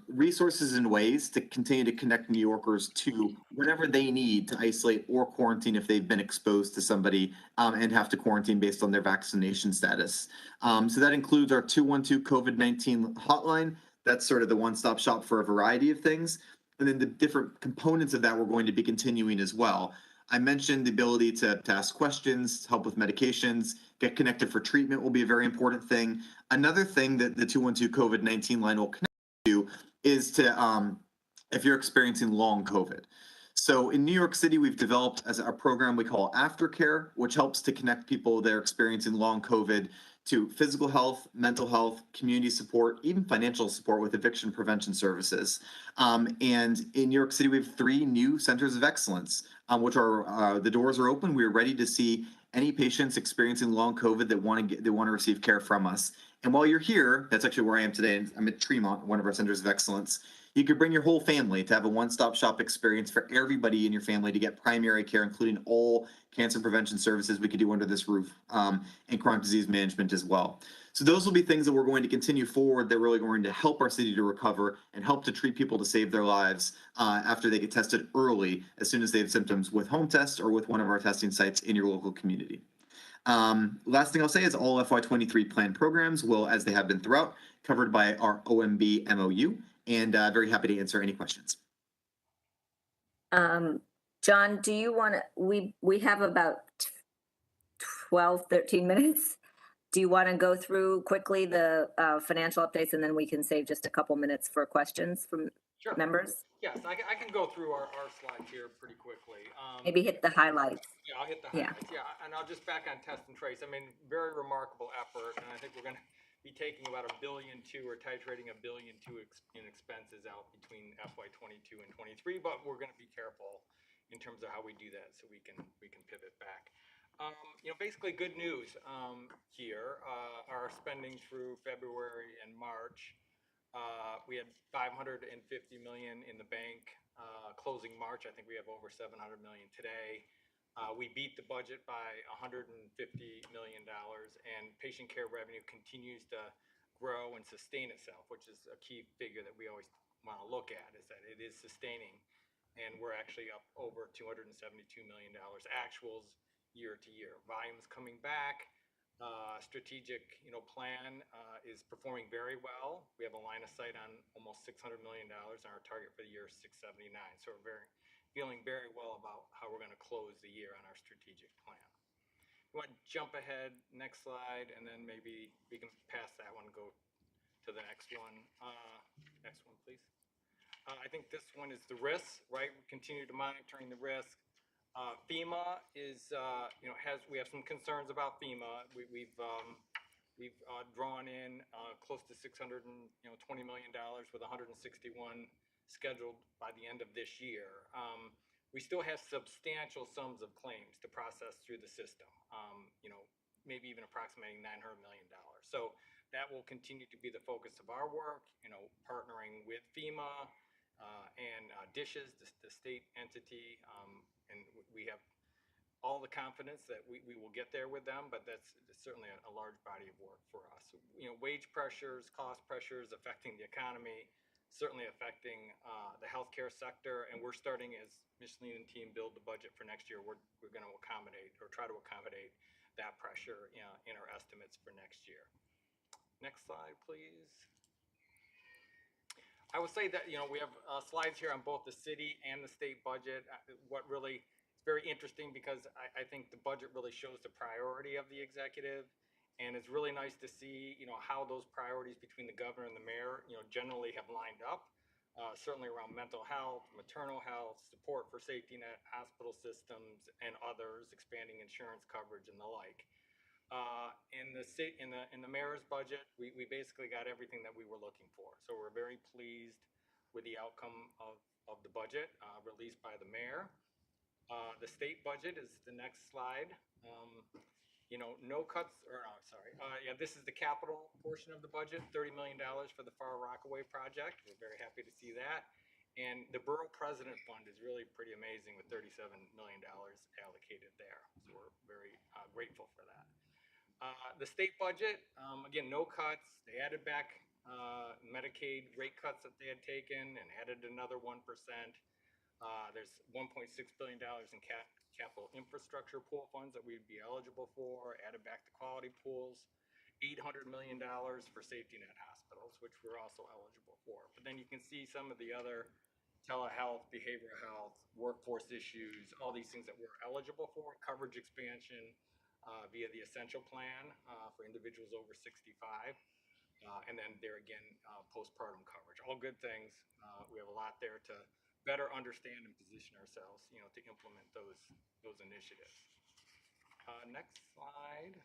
resources and ways to continue to connect New Yorkers to whatever they need to isolate or quarantine if they've been exposed to somebody and have to quarantine based on their vaccination status. So that includes our 212 COVID-19 hotline. That's sort of the one-stop shop for a variety of things. And then the different components of that we're going to be continuing as well. I mentioned the ability to ask questions, help with medications, get connected for treatment will be a very important thing. Another thing that the 212 COVID-19 line will connect to is to, if you're experiencing long COVID. So in New York City, we've developed as a program we call Aftercare, which helps to connect people that are experiencing long COVID to physical health, mental health, community support, even financial support with eviction prevention services. And in New York City, we have 3 new centers of excellence, which are the doors are open. We're ready to see any patients experiencing long COVID that want to receive care from us. And while you're here, that's actually where I am today. I'm at Tremont, one of our centers of excellence. You could bring your whole family to have a one-stop shop experience for everybody in your family to get primary care, including all cancer prevention services we could do under this roof, and chronic disease management as well. So those will be things that we're going to continue forward that are really going to help our city to recover and help to treat people to save their lives after they get tested early, as soon as they have symptoms with home tests or with one of our testing sites in your local community. Last thing I'll say is all FY23 planned programs will, as they have been throughout, covered by our OMB MOU, and very happy to answer any questions. John, do you want to, we have about 12, 13 minutes. Do you want to go through quickly the financial updates, and then we can save just a couple minutes for questions from members? Yes, I can go through our slides here pretty quickly. Maybe hit the highlights. Yeah, I'll hit the highlights. Yeah, and I'll just back on test and trace. I mean, very remarkable effort, and I think we're going to be taking about $1.2 billion or titrating $1.2 billion in expenses out between FY22 and 23, but we're going to be careful in terms of how we do that, so we can pivot back. Basically good news here. Our spending through February and March, we had $550 million in the bank. Closing March, I think we have over $700 million today. We beat the budget by $150 million, and patient care revenue continues to grow and sustain itself, which is a key figure that we always want to look at, is that it is sustaining. And we're actually up over $272 million actuals year to year. Volume's coming back. Strategic, plan is performing very well. We have a line of sight on almost $600 million, and our target for the year is 679. So we're feeling very well about how we're going to close the year on our strategic plan. You want to jump ahead, next slide, and then maybe we can pass that one, go to the next one. Next one, please. I think this one is the risk, right? We continue to monitoring the risk. FEMA is, we have some concerns about FEMA. We've drawn in close to $620 million with 161 scheduled by the end of this year. We still have substantial sums of claims to process through the system, maybe even approximating $900 million. So that will continue to be the focus of our work, partnering with FEMA and DISHES, the state entity, and we have all the confidence that we will get there with them, but that's certainly a large body of work for us. Wage pressures, cost pressures affecting the economy, certainly affecting the healthcare sector, and we're starting, as Micheline and team build the budget for next year, we're going to accommodate or try to accommodate that pressure in our estimates for next year. Next slide, please. I would say that, we have slides here on both the city and the state budget. What really is very interesting, because I think the budget really shows the priority of the executive, and it's really nice to see, how those priorities between the governor and the mayor, generally have lined up, certainly around mental health, maternal health, support for safety net, hospital systems, and others, expanding insurance coverage and the like. In the mayor's budget, we basically got everything that we were looking for. So we're very pleased with the outcome of the budget released by the mayor. The state budget is the next slide. No cuts, this is the capital portion of the budget, $30 million for the Far Rockaway project. We're very happy to see that. And the Borough President Fund is really pretty amazing, with $37 million allocated there. So we're very grateful for that. The state budget, again, no cuts. They added back Medicaid rate cuts that they had taken and added another 1%. There's $1.6 billion in capital infrastructure pool funds that we'd be eligible for, added back the quality pools, $800 million for safety net hospitals, which we're also eligible for. But then you can see some of the other telehealth, behavioral health, workforce issues, all these things that we're eligible for, coverage expansion via the Essential Plan for individuals over 65. And then there again, postpartum coverage, all good things. We have a lot there to better understand and position ourselves, to implement those initiatives. Next slide.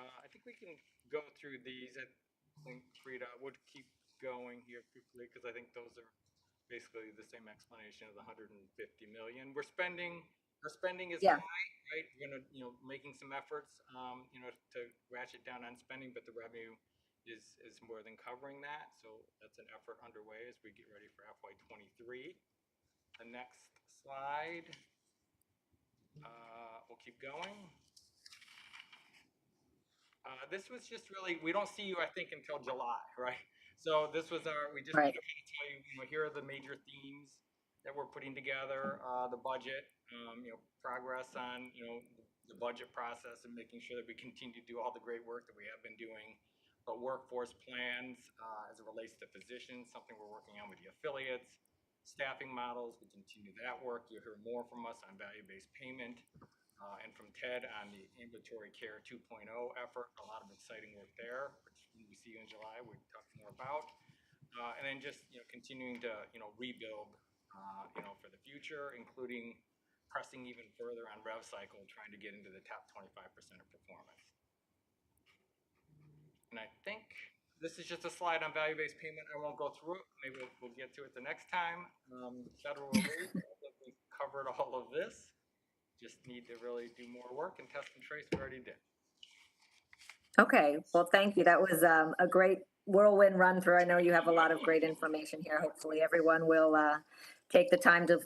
I think we can go through these. I think Frida would keep going here quickly, because I think those are basically the same explanation of the 150 million. Our spending is high, right? We're gonna, making some efforts, to ratchet down on spending, but the revenue is more than covering that. So that's an effort underway as we get ready for FY23. The next slide. We'll keep going. This was just really, we don't see you, I think, until July, right? So this was we just wanted to kind of tell you, here are the major themes that we're putting together, the budget, progress on, the budget process, and making sure that we continue to do all the great work that we have been doing. But workforce plans as it relates to physicians, something we're working on with the affiliates, staffing models, we continue that work. You'll hear more from us on value-based payment. And from Ted on the ambulatory care 2.0 effort, a lot of exciting work there, which we see you in July, we'll talk more about. And then just, continuing to, rebuild, for the future, including pressing even further on rev cycle, trying to get into the top 25% of performance. And I think this is just a slide on value-based payment. I won't go through it. Maybe we'll get to it the next time. Federal relief, I think we covered all of this. Just need to really do more work, and test and trace we already did. Okay, well, thank you. That was a great whirlwind run through. I know you have a lot of great information here. Hopefully everyone will take the time to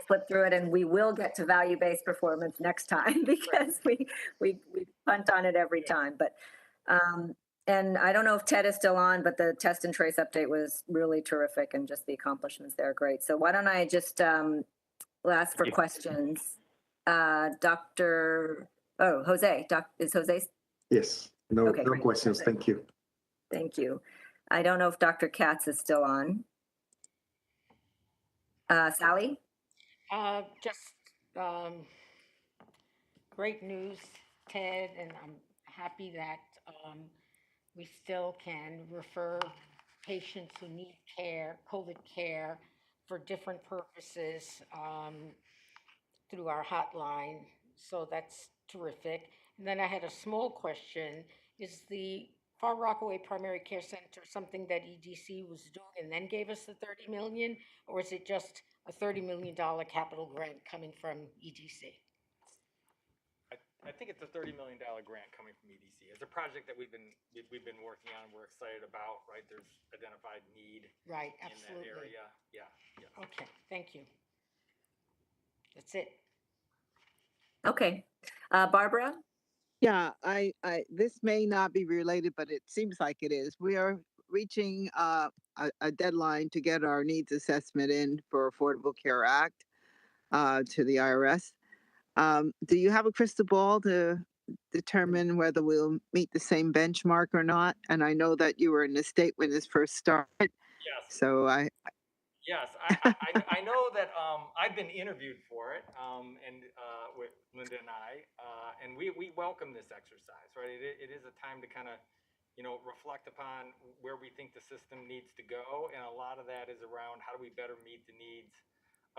flip through it, and we will get to value-based performance next time because we punt on it every time. But and I don't know if Ted is still on, but the test and trace update was really terrific, and just the accomplishments there are great. So why don't I just ask for questions? Jose. Is Jose? Yes. No, Okay, no great. questions. Thank you. Thank you. I don't know if Dr. Katz is still on. Sally? Just great news, Ted, and I'm happy that we still can refer patients who need care, COVID care, for different purposes through our hotline. So that's terrific. And then I had a small question. Is the Far Rockaway Primary Care Center something that EDC was doing and then gave us the 30 million? Or is it just a $30 million capital grant coming from EDC? I think it's a $30 million grant coming from EDC. It's a project that we've been working on. We're excited about. Right, there's identified need. Right, in absolutely. that area. Yeah. Okay, thank you. That's it. Okay. Barbara? Yeah, this may not be related, but it seems like it is. We are reaching a deadline to get our needs assessment in for Affordable Care Act to the IRS. Do you have a crystal ball to determine whether we'll meet the same benchmark or not? And I know that you were in the state when this first started. Yes. So Yes, I know that I've been interviewed for it, and with Linda and I, and we welcome this exercise, right? It is a time to kind of, reflect upon where we think the system needs to go, and a lot of that is around how do we better meet the needs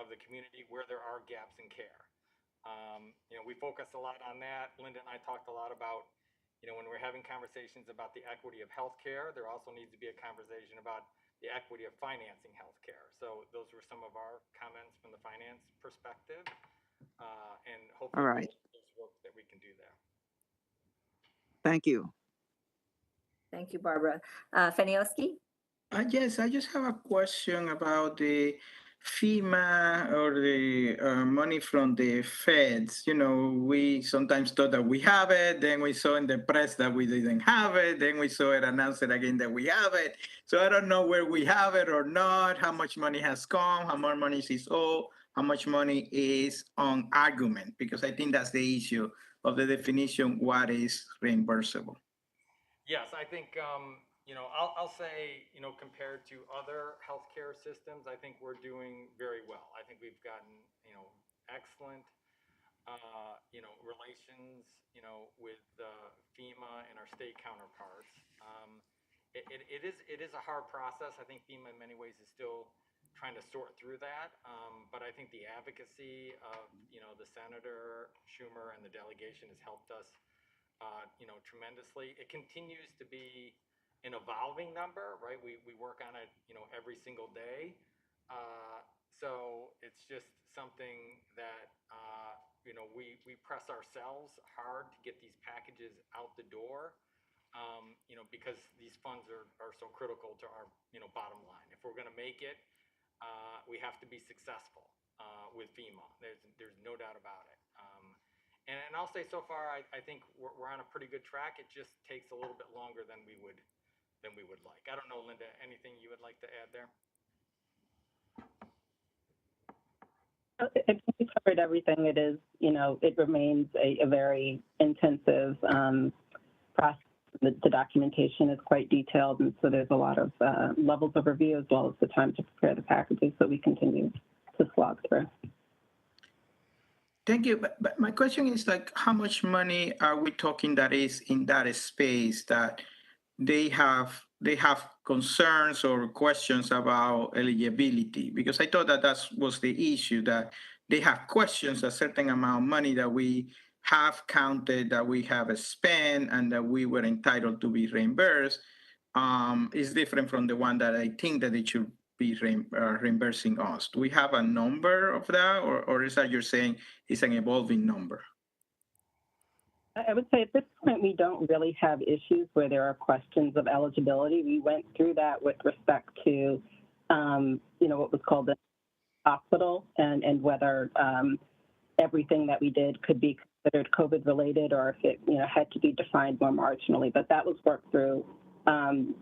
of the community where there are gaps in care. We focus a lot on that. Linda and I talked a lot about, when we're having conversations about the equity of healthcare, there also needs to be a conversation about the equity of financing healthcare. So those were some of our comments from the finance perspective, and hopefully all right. there's work that we can do there. Thank you. Thank you, Barbara. Feniowski? Yes, I just have a question about the FEMA or the money from the feds. We sometimes thought that we have it, then we saw in the press that we didn't have it, then we saw it announced again that we have it. So I don't know where we have it or not, how much money has come, how much money is owed, how much money is on argument, because I think that's the issue of the definition, what is reimbursable. Yes, I think, I'll say, compared to other healthcare systems, I think we're doing very well. I think we've gotten, excellent, relations, with FEMA and our state counterparts. It is a hard process. I think FEMA in many ways is still trying to sort through that. But I think the advocacy of, the Senator Schumer and the delegation has helped us tremendously. It continues to be an evolving number, right? We work on it, every single day. So it's just something that, we press ourselves hard to get these packages out the door, because these funds are so critical to our, bottom line. If we're going to make it, we have to be successful with FEMA. There's no doubt about it. And I'll say so far, I think we're on a pretty good track. It just takes a little bit longer than we would like. I don't know, Linda, anything you would like to add there? I think you covered everything. It is, it remains a very intensive process. The documentation is quite detailed, and so there's a lot of levels of review as well as the time to prepare the packages, so we continue to slog through. Thank you. But my question is how much money are we talking that is in that space that they have concerns or questions about eligibility? Because I thought that was the issue, that they have questions a certain amount of money that we have counted, that we have spent, and that we were entitled to be reimbursed. Is different from the one that I think that it should be reimbursing us. Do we have a number of that, or is that you're saying it's an evolving number? I would say at this point, we don't really have issues where there are questions of eligibility. We went through that with respect to, what was called the hospital and whether everything that we did could be considered COVID related or if it, had to be defined more marginally. But that was worked through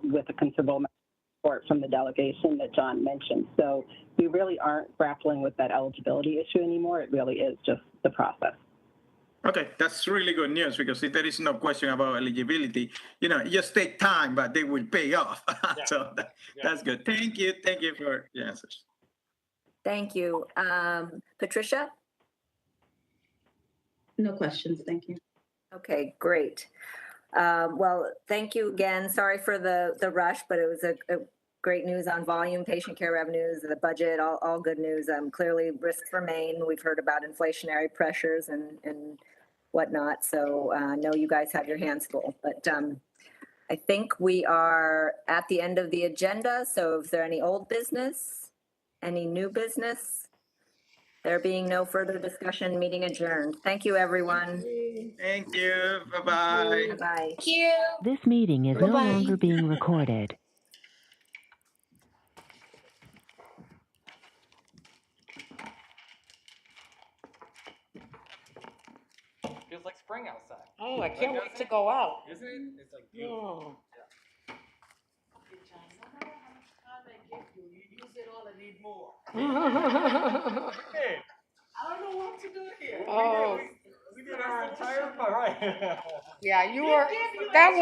with a considerable amount of support from the delegation that John mentioned. So we really aren't grappling with that eligibility issue anymore. It really is just the process. Okay, that's really good news because if there is no question about eligibility, it just take time, but they will pay off. So that's good. Thank you for the answers. Thank you. Patricia? No questions, thank you. Okay, great. Well, thank you again. Sorry for the rush, but it was a great news on volume, patient care revenues, the budget, all good news. Clearly risks remain. We've heard about inflationary pressures and whatnot. So I know you guys have your hands full, but I think we are at the end of the agenda. So is there any old business, any new business? There being no further discussion, meeting adjourned. Thank you, everyone. Thank you. Bye-bye. Bye-bye. Thank you. This meeting is no Bye-bye. longer being recorded. Feels like spring outside. Oh, I can't wait to go out. Isn't it? It's like beautiful. Oh. Hey, John, no matter how much time I give you, you use it all and need more. Hey, I don't know what to do here. Oh. we did our entire part, right? Yeah, that was.